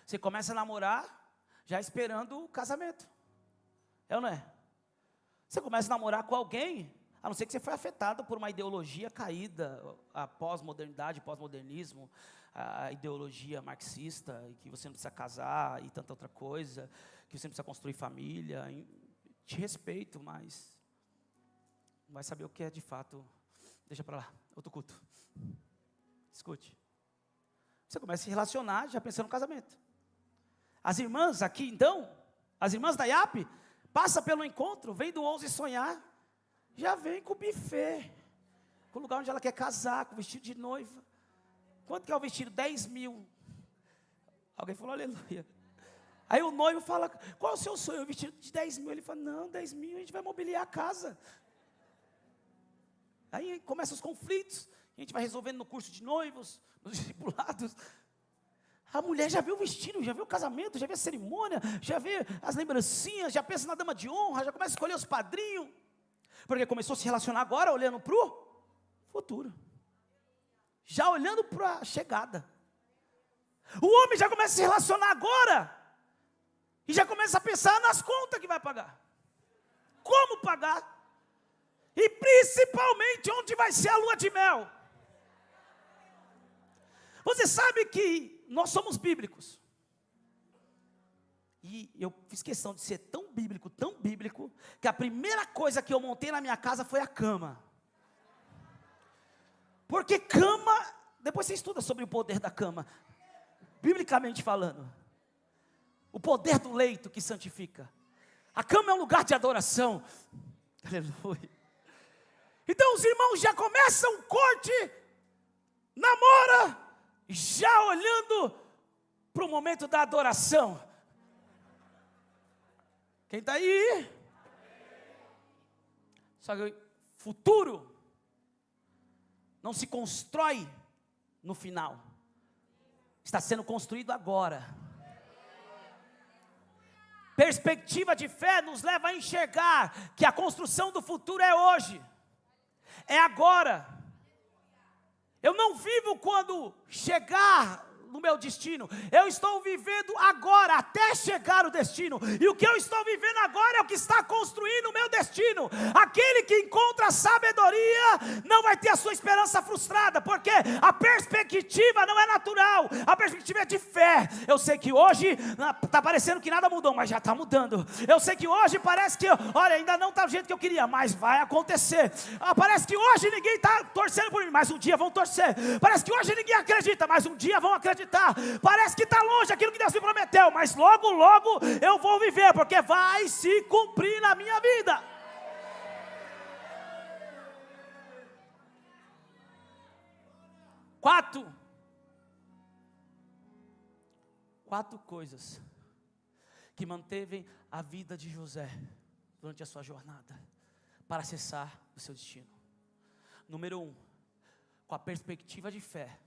Você começa a namorar, já esperando o casamento. É ou não é? Você começa a namorar com alguém, a não ser que você foi afetado por uma ideologia caída, a pós-modernidade, pós-modernismo, a ideologia marxista, e que você não precisa casar e tanta outra coisa, que você não precisa construir família. Te respeito, mas não vai saber o que é de fato. Deixa para lá, outro culto. Escute. Você começa a se relacionar já pensando no casamento. As irmãs aqui então, as irmãs da IAP, passa pelo encontro, vem do Ouse Sonhar, já vem com o buffet, com o lugar onde ela quer casar, com o vestido de noiva. Quanto que é o vestido? 10 mil. Alguém falou aleluia. Aí o noivo fala, qual é o seu sonho? O vestido de 10 mil. Ele fala, não, 10 mil a gente vai mobiliar a casa. Aí começam os conflitos, a gente vai resolvendo no curso de noivos, nos discipulados. A mulher já vê o vestido, já vê o casamento, já vê a cerimônia, já vê as lembrancinhas, já pensa na dama de honra, já começa a escolher os padrinhos. Porque começou a se relacionar agora, olhando para o futuro. Já olhando para a chegada. O homem já começa a se relacionar agora. E já começa a pensar nas contas que vai pagar. Como pagar? E principalmente onde vai ser a lua de mel. Você sabe que nós somos bíblicos. E eu fiz questão de ser tão bíblico, que a primeira coisa que eu montei na minha casa foi a cama. Porque cama, depois você estuda sobre o poder da cama, biblicamente falando. O poder do leito que santifica. A cama é um lugar de adoração. Aleluia. Então os irmãos já começam o corte, namora, já olhando para o momento da adoração. Quem está aí? Só que futuro não se constrói no final. Está sendo construído agora. Perspectiva de fé nos leva a enxergar que a construção do futuro é hoje. É agora. Eu não vivo quando chegar no meu destino. Eu estou vivendo agora, até chegar o destino. E o que eu estou vivendo agora é o que está construindo o meu destino. Aquele que encontra sabedoria não vai ter a sua esperança frustrada, porque a perspectiva não é natural, a perspectiva é de fé. Eu sei que hoje está parecendo que nada mudou, mas já está mudando. Eu sei que hoje parece que, olha, ainda não está do jeito que eu queria, mas vai acontecer. Parece que hoje ninguém está torcendo por mim, mas um dia vão torcer. Parece que hoje ninguém acredita, mas um dia vão acreditar. Parece que está longe aquilo que Deus me prometeu, mas logo, logo eu vou viver, porque vai se cumprir na minha vida. Quatro coisas que manteve a vida de José durante a sua jornada para acessar o seu destino. Número 1, com a perspectiva de fé,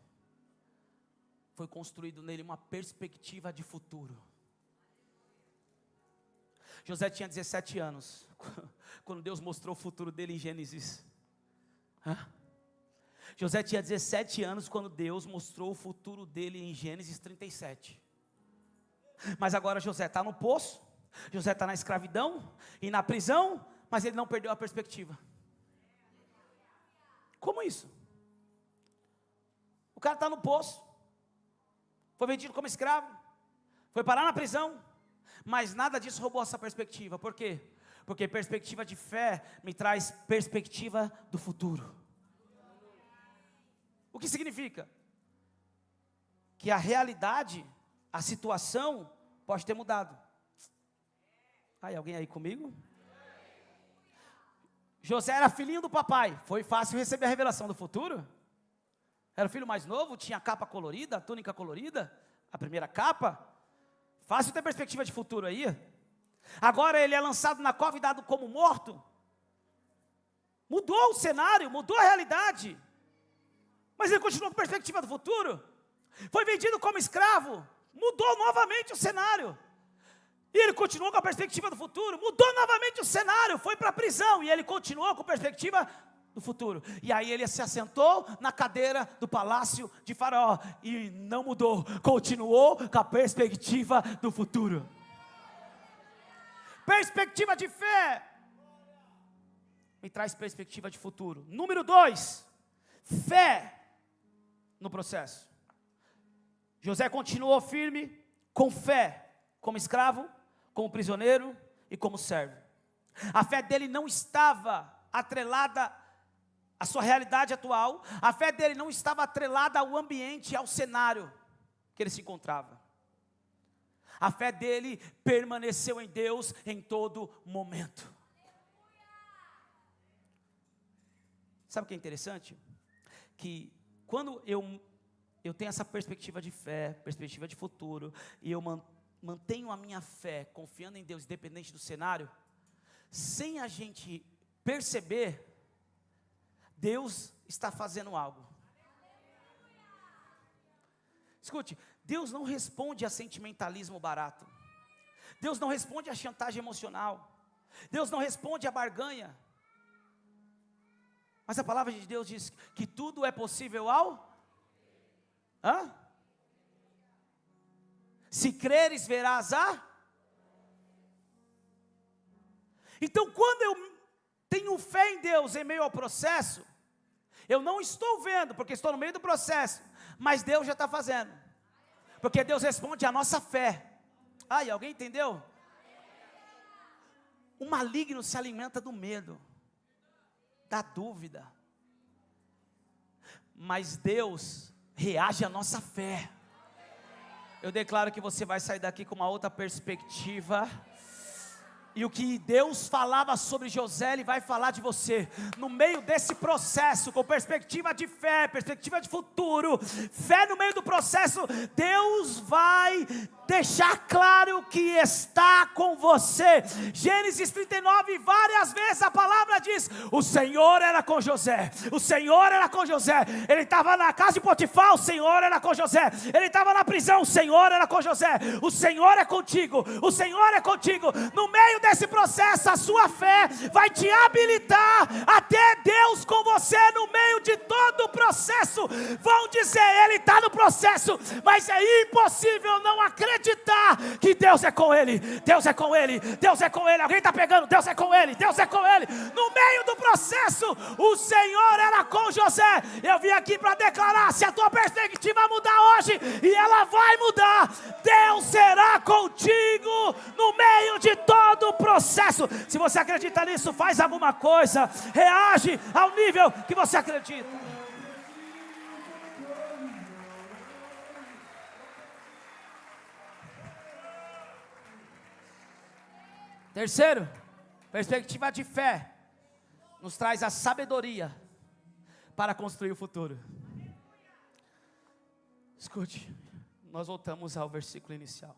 foi construído nele uma perspectiva de futuro. José tinha 17 anos, quando Deus mostrou o futuro dele em Gênesis. José tinha 17 anos, quando Deus mostrou o futuro dele em Gênesis 37. Mas agora José está no poço, José está na escravidão e na prisão, mas ele não perdeu a perspectiva. Como isso? O cara está no poço, foi vendido como escravo, foi parar na prisão, mas nada disso roubou essa perspectiva. Por quê? Porque perspectiva de fé me traz perspectiva do futuro. O que significa? Que a realidade, a situação pode ter mudado. Alguém aí comigo? José era filhinho do papai, foi fácil receber a revelação do futuro? Era o filho mais novo, tinha a capa colorida, a túnica colorida, a primeira capa. Fácil ter perspectiva de futuro aí. Agora ele é lançado na cova e dado como morto. Mudou o cenário, mudou a realidade. Mas ele continuou com perspectiva do futuro. Foi vendido como escravo, mudou novamente o cenário. E ele continuou com a perspectiva do futuro, mudou novamente o cenário, foi para a prisão. E ele continuou com perspectiva do futuro. E aí ele se assentou na cadeira do palácio de Faraó e não mudou, continuou com a perspectiva do futuro. Perspectiva de fé me traz perspectiva de futuro. Número 2, fé no processo. José continuou firme, com fé, como escravo, como prisioneiro e como servo. A fé dele não estava atrelada à sua realidade atual, a fé dele não estava atrelada ao ambiente, ao cenário que ele se encontrava. A fé dele permaneceu em Deus em todo momento. Sabe o que é interessante? Que quando eu tenho essa perspectiva de fé, perspectiva de futuro, e eu mantenho a minha fé confiando em Deus, independente do cenário, sem a gente perceber, Deus está fazendo algo. Escute, Deus não responde a sentimentalismo barato. Deus não responde a chantagem emocional. Deus não responde a barganha. Mas a palavra de Deus diz que tudo é possível se creres, verás Então, quando eu tenho fé em Deus em meio ao processo, eu não estou vendo, porque estou no meio do processo, mas Deus já está fazendo, porque Deus responde à nossa fé. Ai, alguém entendeu? O maligno se alimenta do medo, da dúvida, mas Deus reage à nossa fé. Eu declaro que você vai sair daqui com uma outra perspectiva. E o que Deus falava sobre José, Ele vai falar de você. No meio desse processo, com perspectiva de fé, perspectiva de futuro, fé no meio do processo, Deus vai deixar claro que está com você. Gênesis 39, várias vezes a palavra diz: o Senhor era com José, o Senhor era com José. Ele estava na casa de Potifar, o Senhor era com José. Ele estava na prisão, o Senhor era com José. O Senhor é contigo, o Senhor é contigo. No meio desse processo, a sua fé vai te habilitar a ter Deus com você no meio de todo o processo. Vão dizer, ele está no processo, mas é impossível não acreditar que Deus é com ele, Deus é com ele, Deus é com ele. Alguém está pegando? Deus é com ele, Deus é com ele. No meio do processo, o Senhor era com José. Eu vim aqui para declarar: se a tua perspectiva mudar hoje, e ela vai mudar, Deus será contigo no meio de todo o processo. Se você acredita nisso, faz alguma coisa, reage ao nível que você acredita. Terceiro, perspectiva de fé nos traz a sabedoria para construir o futuro. Escute, nós voltamos ao versículo inicial.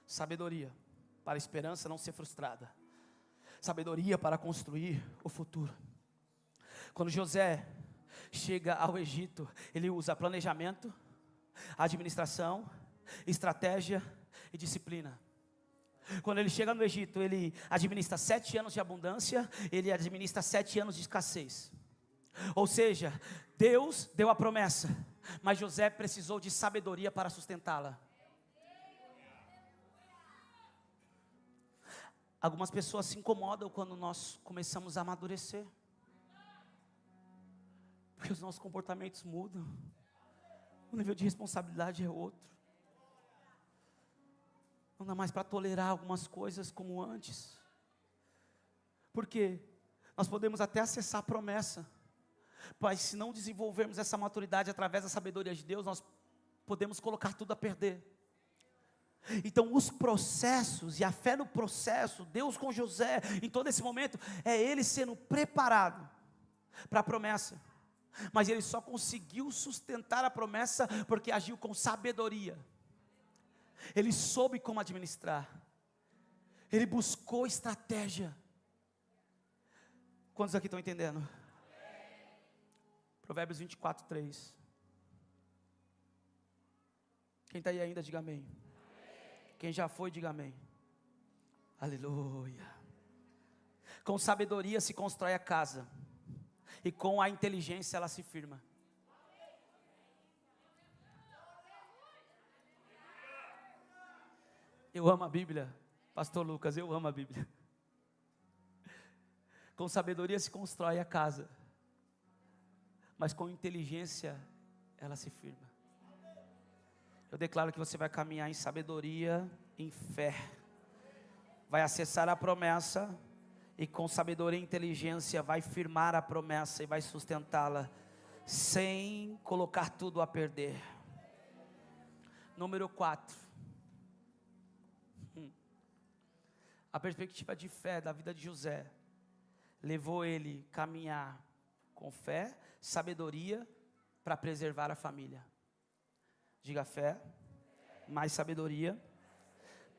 Sabedoria para a esperança não ser frustrada. Sabedoria para construir o futuro. Quando José chega ao Egito, ele usa planejamento, administração, estratégia e disciplina. Quando ele chega no Egito, ele administra 7 anos de abundância, ele administra 7 anos de escassez. Ou seja, Deus deu a promessa, mas José precisou de sabedoria para sustentá-la. Algumas pessoas se incomodam quando nós começamos a amadurecer, porque os nossos comportamentos mudam, o nível de responsabilidade é outro. Não dá mais para tolerar algumas coisas como antes. Porque nós podemos até acessar a promessa, mas se não desenvolvermos essa maturidade através da sabedoria de Deus, nós podemos colocar tudo a perder. Então os processos e a fé no processo, Deus com José, em todo esse momento, é ele sendo preparado para a promessa. Mas ele só conseguiu sustentar a promessa porque agiu com sabedoria. Ele soube como administrar. Ele buscou estratégia. Quantos aqui estão entendendo? Provérbios 24, 3. Quem está aí ainda, diga amém. Quem já foi, diga amém. Aleluia. Com sabedoria se constrói a casa, e com a inteligência ela se firma. Eu amo a Bíblia, pastor Lucas, eu amo a Bíblia. Com sabedoria se constrói a casa, mas com inteligência ela se firma. Eu declaro que você vai caminhar em sabedoria, em fé, vai acessar a promessa, e com sabedoria e inteligência vai firmar a promessa e vai sustentá-la, sem colocar tudo a perder. Número 4. A perspectiva de fé da vida de José levou ele a caminhar com fé, sabedoria, para preservar a família. Diga fé, mais sabedoria,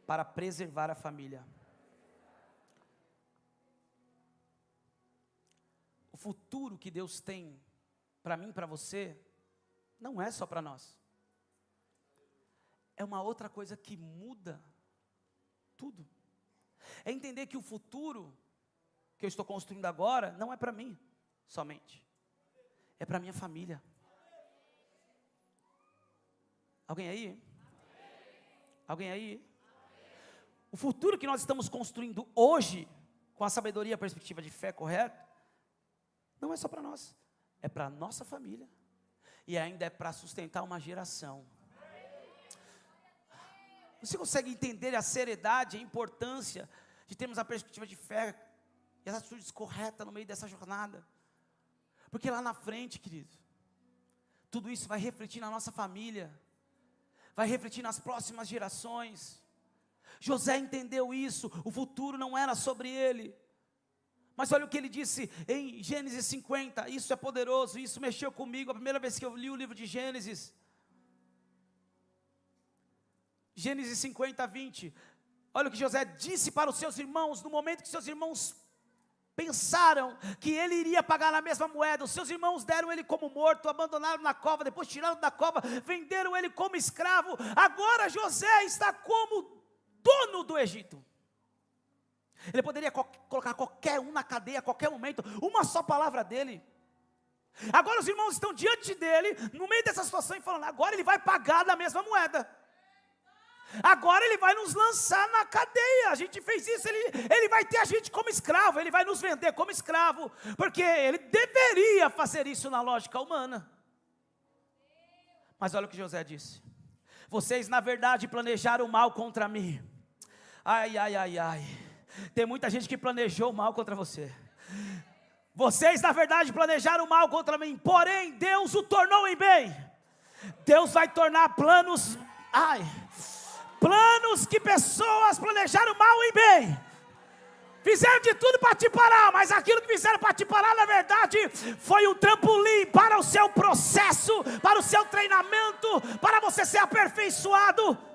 para preservar a família. O futuro que Deus tem para mim e para você, não é só para nós. É uma outra coisa que muda tudo. É entender que o futuro que eu estou construindo agora, não é para mim somente. É para minha família. Alguém aí? Alguém aí? O futuro que nós estamos construindo hoje, com a sabedoria e a perspectiva de fé correta, não é só para nós, é para a nossa família, e ainda é para sustentar uma geração. Você consegue entender a seriedade, a importância de termos a perspectiva de fé e as atitudes corretas no meio dessa jornada? Porque lá na frente, querido, tudo isso vai refletir na nossa família, vai refletir nas próximas gerações. José entendeu isso, o futuro não era sobre ele. Mas olha o que ele disse em Gênesis 50, isso é poderoso, isso mexeu comigo, a primeira vez que eu li o livro de Gênesis. Gênesis 50, 20, olha o que José disse para os seus irmãos, no momento que seus irmãos pensaram que ele iria pagar na mesma moeda. Os seus irmãos deram ele como morto, abandonaram na cova, depois tiraram da cova, venderam ele como escravo. Agora José está como dono do Egito. Ele poderia colocar qualquer um na cadeia a qualquer momento, uma só palavra dele. Agora os irmãos estão diante dele, no meio dessa situação, e falando, agora ele vai pagar na mesma moeda. Agora ele vai nos lançar na cadeia. A gente fez isso, ele vai ter a gente como escravo, ele vai nos vender como escravo, porque ele deveria fazer isso na lógica humana. Mas olha o que José disse: vocês na verdade planejaram mal contra mim. Ai, ai, ai, ai. Tem muita gente que planejou mal contra você. Vocês na verdade planejaram mal contra mim, porém Deus o tornou em bem. Deus vai tornar planos que pessoas planejaram mal em bem. Fizeram de tudo para te parar, mas aquilo que fizeram para te parar, na verdade, foi um trampolim para o seu processo, para o seu treinamento, para você ser aperfeiçoado.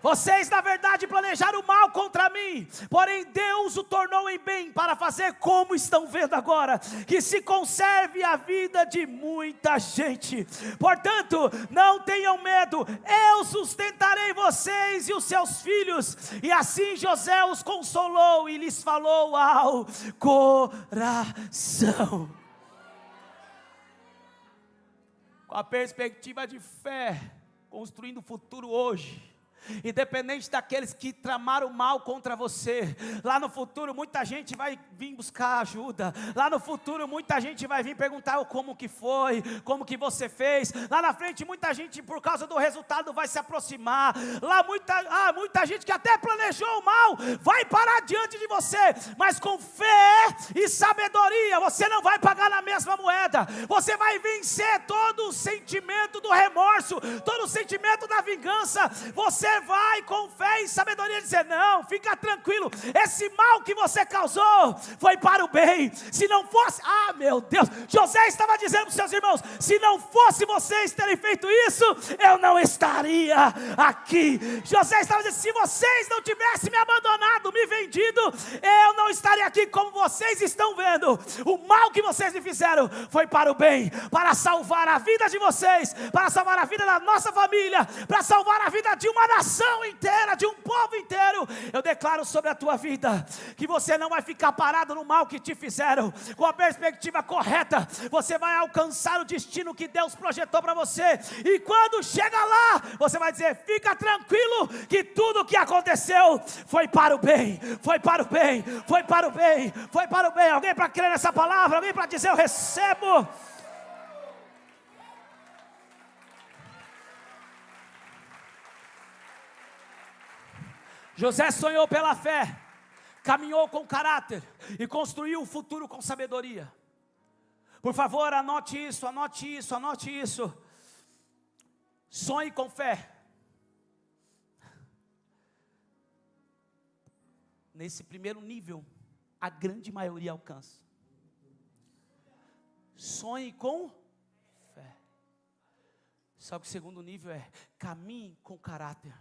Vocês na verdade planejaram mal contra mim, porém Deus o tornou em bem para fazer como estão vendo agora, que se conserve a vida de muita gente. Portanto, não tenham medo, eu sustentarei vocês e os seus filhos. E assim José os consolou e lhes falou ao coração. Com a perspectiva de fé, construindo o futuro hoje, independente daqueles que tramaram mal contra você, lá no futuro muita gente vai vir buscar ajuda, lá no futuro muita gente vai vir perguntar como que foi, como que você fez, lá na frente muita gente por causa do resultado vai se aproximar, lá muita gente que até planejou o mal, vai parar diante de você, mas com fé e sabedoria, você não vai pagar na mesma moeda, você vai vencer todo o sentimento do remorso, todo o sentimento da vingança, você vai com fé e sabedoria dizer, não, fica tranquilo, esse mal que você causou, foi para o bem, se não fosse, meu Deus, José estava dizendo para os seus irmãos, se não fosse vocês terem feito isso, eu não estaria aqui. José estava dizendo, se vocês não tivessem me abandonado, me vendido, eu não estaria aqui como vocês estão vendo, o mal que vocês me fizeram, foi para o bem, para salvar a vida de vocês, para salvar a vida da nossa família, para salvar a vida de uma nação, nação inteira, de um povo inteiro. Eu declaro sobre a tua vida que você não vai ficar parado no mal que te fizeram. Com a perspectiva correta, você vai alcançar o destino que Deus projetou para você. E quando chega lá, você vai dizer: fica tranquilo que tudo o que aconteceu foi para o bem, foi para o bem, foi para o bem, foi para o bem. Alguém para crer nessa palavra? Alguém para dizer: eu recebo? José sonhou pela fé, caminhou com caráter e construiu o futuro com sabedoria. Por favor, anote isso, anote isso, anote isso. Sonhe com fé. Nesse primeiro nível, a grande maioria alcança. Sonhe com fé. Só que o segundo nível é: caminhe com caráter.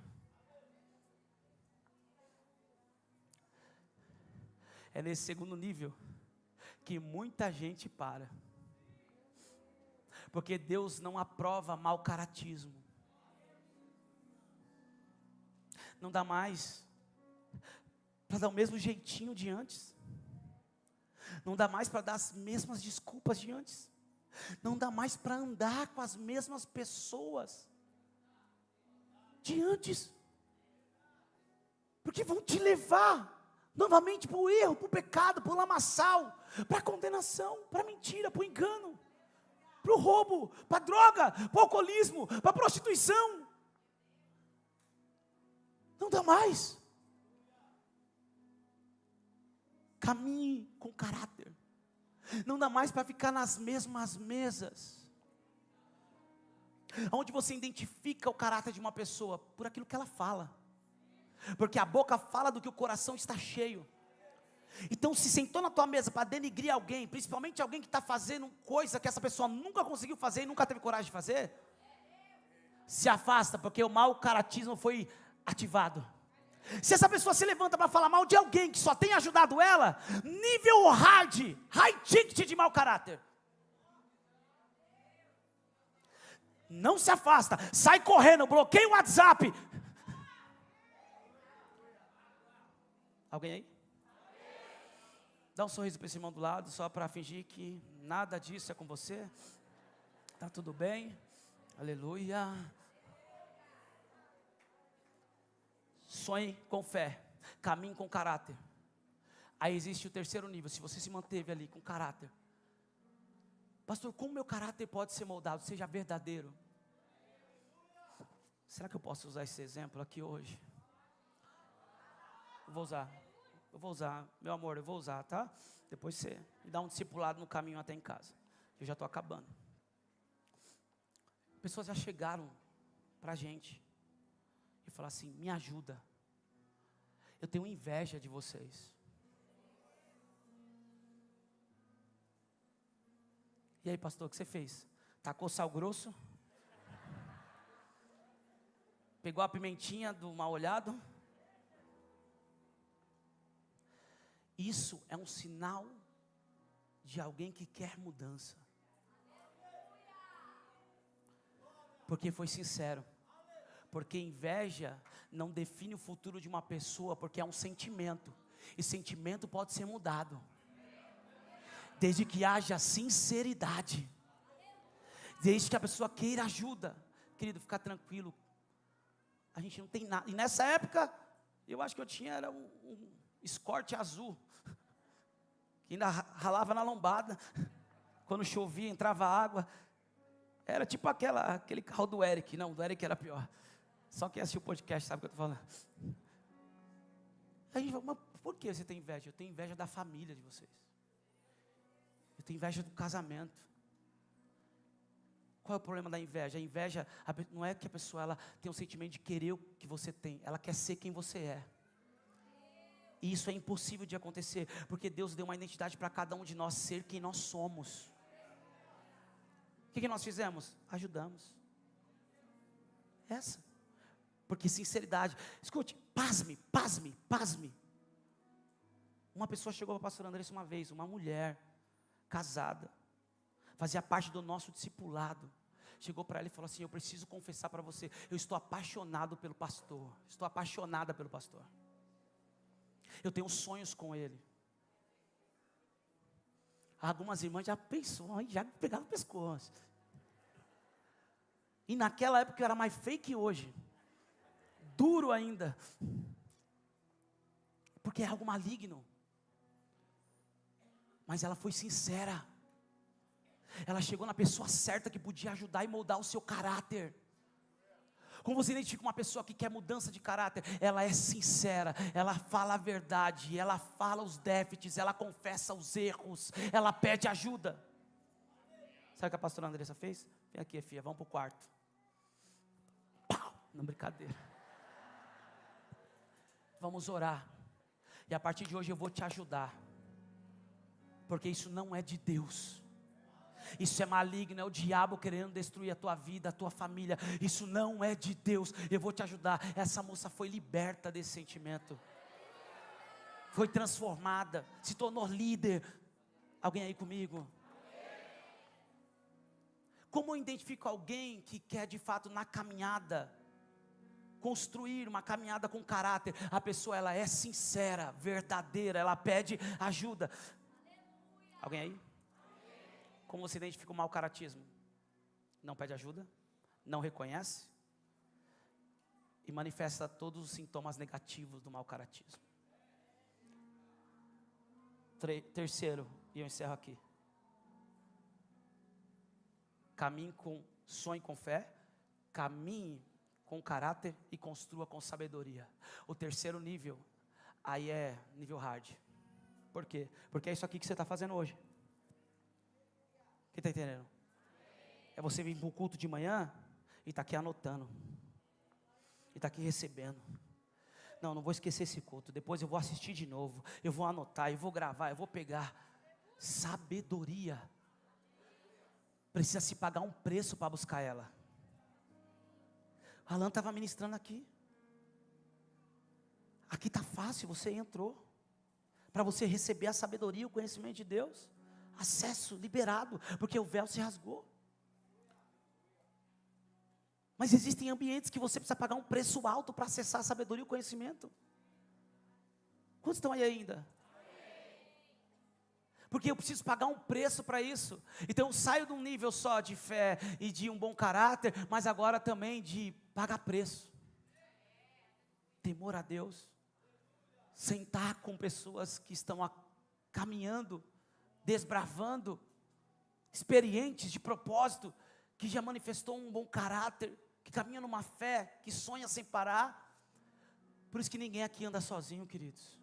É nesse segundo nível que muita gente para. Porque Deus não aprova mau caratismo. Não dá mais para dar o mesmo jeitinho de antes. Não dá mais para dar as mesmas desculpas de antes. Não dá mais para andar com as mesmas pessoas de antes. Porque vão te levar novamente para o erro, para o pecado, para o lamaçal, para a condenação, para a mentira, para o engano, para o roubo, para a droga, para o alcoolismo, para a prostituição. Não dá mais. Caminhe com caráter. Não dá mais para ficar nas mesmas mesas, onde você identifica o caráter de uma pessoa por aquilo que ela fala. Porque a boca fala do que o coração está cheio. Então, se sentou na tua mesa para denigrir alguém, principalmente alguém que está fazendo coisa que essa pessoa nunca conseguiu fazer e nunca teve coragem de fazer, se afasta, porque o mau caratismo foi ativado. Se essa pessoa se levanta para falar mal de alguém que só tem ajudado ela, nível hard, high ticket de mau caráter, não se afasta, sai correndo, bloqueia o WhatsApp. Alguém aí? Dá um sorriso para esse irmão do lado, só para fingir que nada disso é com você. Está tudo bem? Aleluia. Sonhe com fé, caminhe com caráter. Aí existe o terceiro nível. Se você se manteve ali com caráter: pastor, como meu caráter pode ser moldado? Seja verdadeiro. Será que eu posso usar esse exemplo aqui hoje? Eu vou usar, meu amor, eu vou usar, tá? Depois você me dá um discipulado no caminho até em casa. Eu já estou acabando. Pessoas já chegaram para a gente e falaram assim: me ajuda, eu tenho inveja de vocês. E aí, pastor, o que você fez? Tacou sal grosso? Pegou a pimentinha do mal olhado? Isso é um sinal de alguém que quer mudança. Porque foi sincero. Porque inveja não define o futuro de uma pessoa, porque é um sentimento. E sentimento pode ser mudado, desde que haja sinceridade, desde que a pessoa queira ajuda. Querido, fica tranquilo, a gente não tem nada. E nessa época, eu acho que eu tinha era um Escort azul, que ainda ralava na lombada. Quando chovia, entrava água. Era tipo aquele carro do Eric. Não, do Eric era pior. Só quem assistiu o podcast sabe o que eu estou falando. Aí a gente fala: mas por que você tem inveja? Eu tenho inveja da família de vocês. Eu tenho inveja do casamento. Qual é o problema da inveja? A inveja não é que a pessoa ela tem um sentimento de querer o que você tem. Ela quer ser quem você é. E isso é impossível de acontecer, porque Deus deu uma identidade para cada um de nós ser quem nós somos. O que nós fizemos? Ajudamos. Essa. Porque sinceridade. Escute, pasme. Uma pessoa chegou para o pastor André uma vez, uma mulher casada, fazia parte do nosso discipulado, chegou para ela e falou assim: eu preciso confessar para você, eu estou apaixonado pelo pastor, estou apaixonada pelo pastor, eu tenho sonhos com ele. Algumas irmãs já pensou, já pegaram o pescoço. E naquela época eu era mais feio que hoje, duro ainda, porque é algo maligno. Mas ela foi sincera, ela chegou na pessoa certa que podia ajudar e moldar o seu caráter. Como você identifica uma pessoa que quer mudança de caráter? Ela é sincera, ela fala a verdade, ela fala os déficits, ela confessa os erros, ela pede ajuda. Sabe o que a pastora Andressa fez? Vem aqui, filha, vamos para o quarto. Pau, não, brincadeira. Vamos orar, e a partir de hoje eu vou te ajudar, porque isso não é de Deus. Isso é maligno, é o diabo querendo destruir a tua vida, a tua família. Isso não é de Deus, eu vou te ajudar. Essa moça foi liberta desse sentimento, foi transformada, se tornou líder. Alguém aí comigo? Como eu identifico alguém que quer de fato na caminhada construir uma caminhada com caráter? A pessoa, ela é sincera, verdadeira, ela pede ajuda. Alguém aí? Como você identifica o mau caratismo? Não pede ajuda, não reconhece e manifesta todos os sintomas negativos do mau caratismo. Terceiro, e eu encerro aqui. Sonhe com fé, caminhe com caráter e construa com sabedoria. O terceiro nível, aí é nível hard. Por quê? Porque é isso aqui que você está fazendo hoje. Quem está entendendo? É você vir para o culto de manhã e está aqui anotando, e está aqui recebendo. Não vou esquecer esse culto, depois eu vou assistir de novo, eu vou anotar, eu vou gravar, eu vou pegar. Sabedoria. Precisa se pagar um preço para buscar ela. Alan estava ministrando aqui. Aqui está fácil, você entrou. Para você receber a sabedoria, o conhecimento de Deus. Acesso liberado, porque o véu se rasgou. Mas existem ambientes que você precisa pagar um preço alto para acessar a sabedoria e o conhecimento. Quantos estão aí ainda? Porque eu preciso pagar um preço para isso. Então eu saio de um nível só de fé e de um bom caráter, mas agora também de pagar preço. Temor a Deus. Sentar com pessoas que estão caminhando, desbravando, experientes de propósito, que já manifestou um bom caráter, que caminha numa fé, que sonha sem parar. Por isso que ninguém aqui anda sozinho, queridos.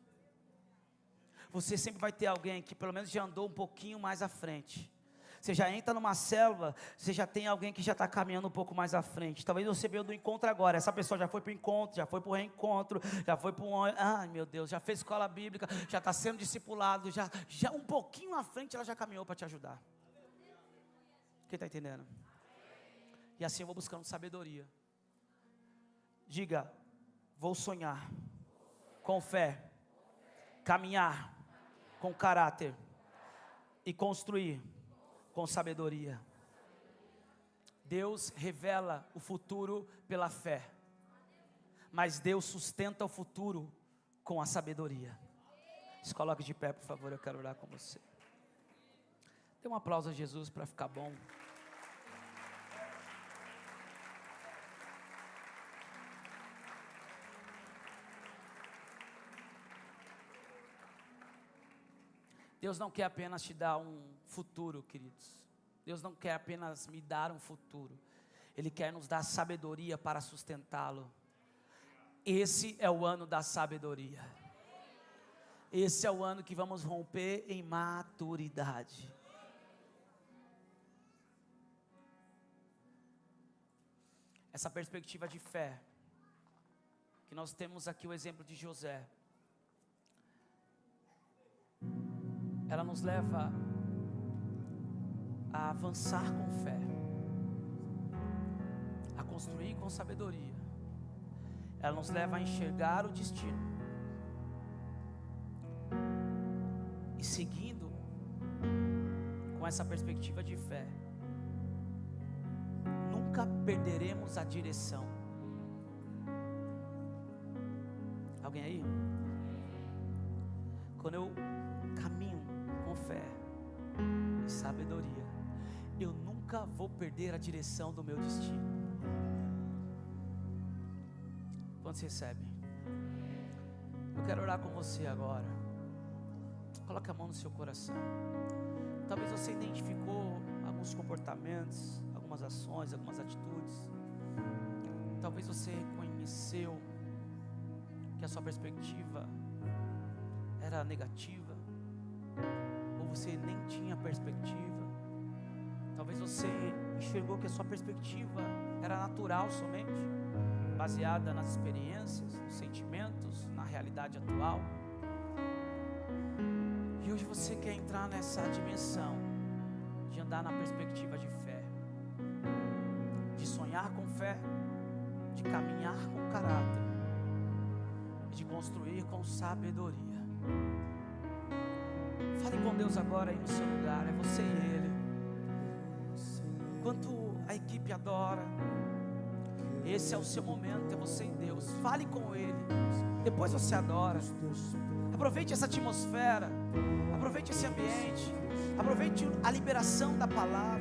Você sempre vai ter alguém que pelo menos já andou um pouquinho mais à frente. Você já entra numa célula, você já tem alguém que já está caminhando um pouco mais à frente. Talvez você veio do encontro agora, essa pessoa já foi para o encontro, já foi para o reencontro, já foi para um... Ai meu Deus, já fez escola bíblica, já está sendo discipulado, já um pouquinho à frente ela já caminhou para te ajudar. Quem está entendendo? E assim eu vou buscando sabedoria. Diga, vou sonhar com fé, caminhar com caráter e construir com sabedoria. Deus revela o futuro pela fé, mas Deus sustenta o futuro com a sabedoria. Se coloque de pé, por favor, eu quero orar com você. Dê um aplauso a Jesus para ficar bom. Deus não quer apenas te dar um futuro, queridos. Deus não quer apenas me dar um futuro. Ele quer nos dar sabedoria para sustentá-lo. Esse é o ano da sabedoria. Esse é o ano que vamos romper em maturidade. Essa perspectiva de fé, que nós temos aqui o exemplo de José, ela nos leva a avançar com fé, a construir com sabedoria. Ela nos leva a enxergar o destino e seguindo com essa perspectiva de fé, nunca perderemos a direção. Alguém aí? Quando eu caminho com fé e sabedoria, eu nunca vou perder a direção do meu destino. Quando você recebe? Eu quero orar com você agora. Coloque a mão no seu coração. Talvez você identificou alguns comportamentos, algumas ações, algumas atitudes. Talvez você reconheceu que a sua perspectiva era negativa, ou você nem tinha perspectiva. Talvez você enxergou que a sua perspectiva era natural somente, baseada nas experiências, nos sentimentos, na realidade atual. E hoje você quer entrar nessa dimensão de andar na perspectiva de fé, de sonhar com fé, de caminhar com caráter, de construir com sabedoria. Fale com Deus agora aí no seu lugar, é você e Ele. Enquanto a equipe adora, esse é o seu momento, é você e Deus. Fale com Ele, depois você adora. Aproveite essa atmosfera, aproveite esse ambiente, aproveite a liberação da palavra.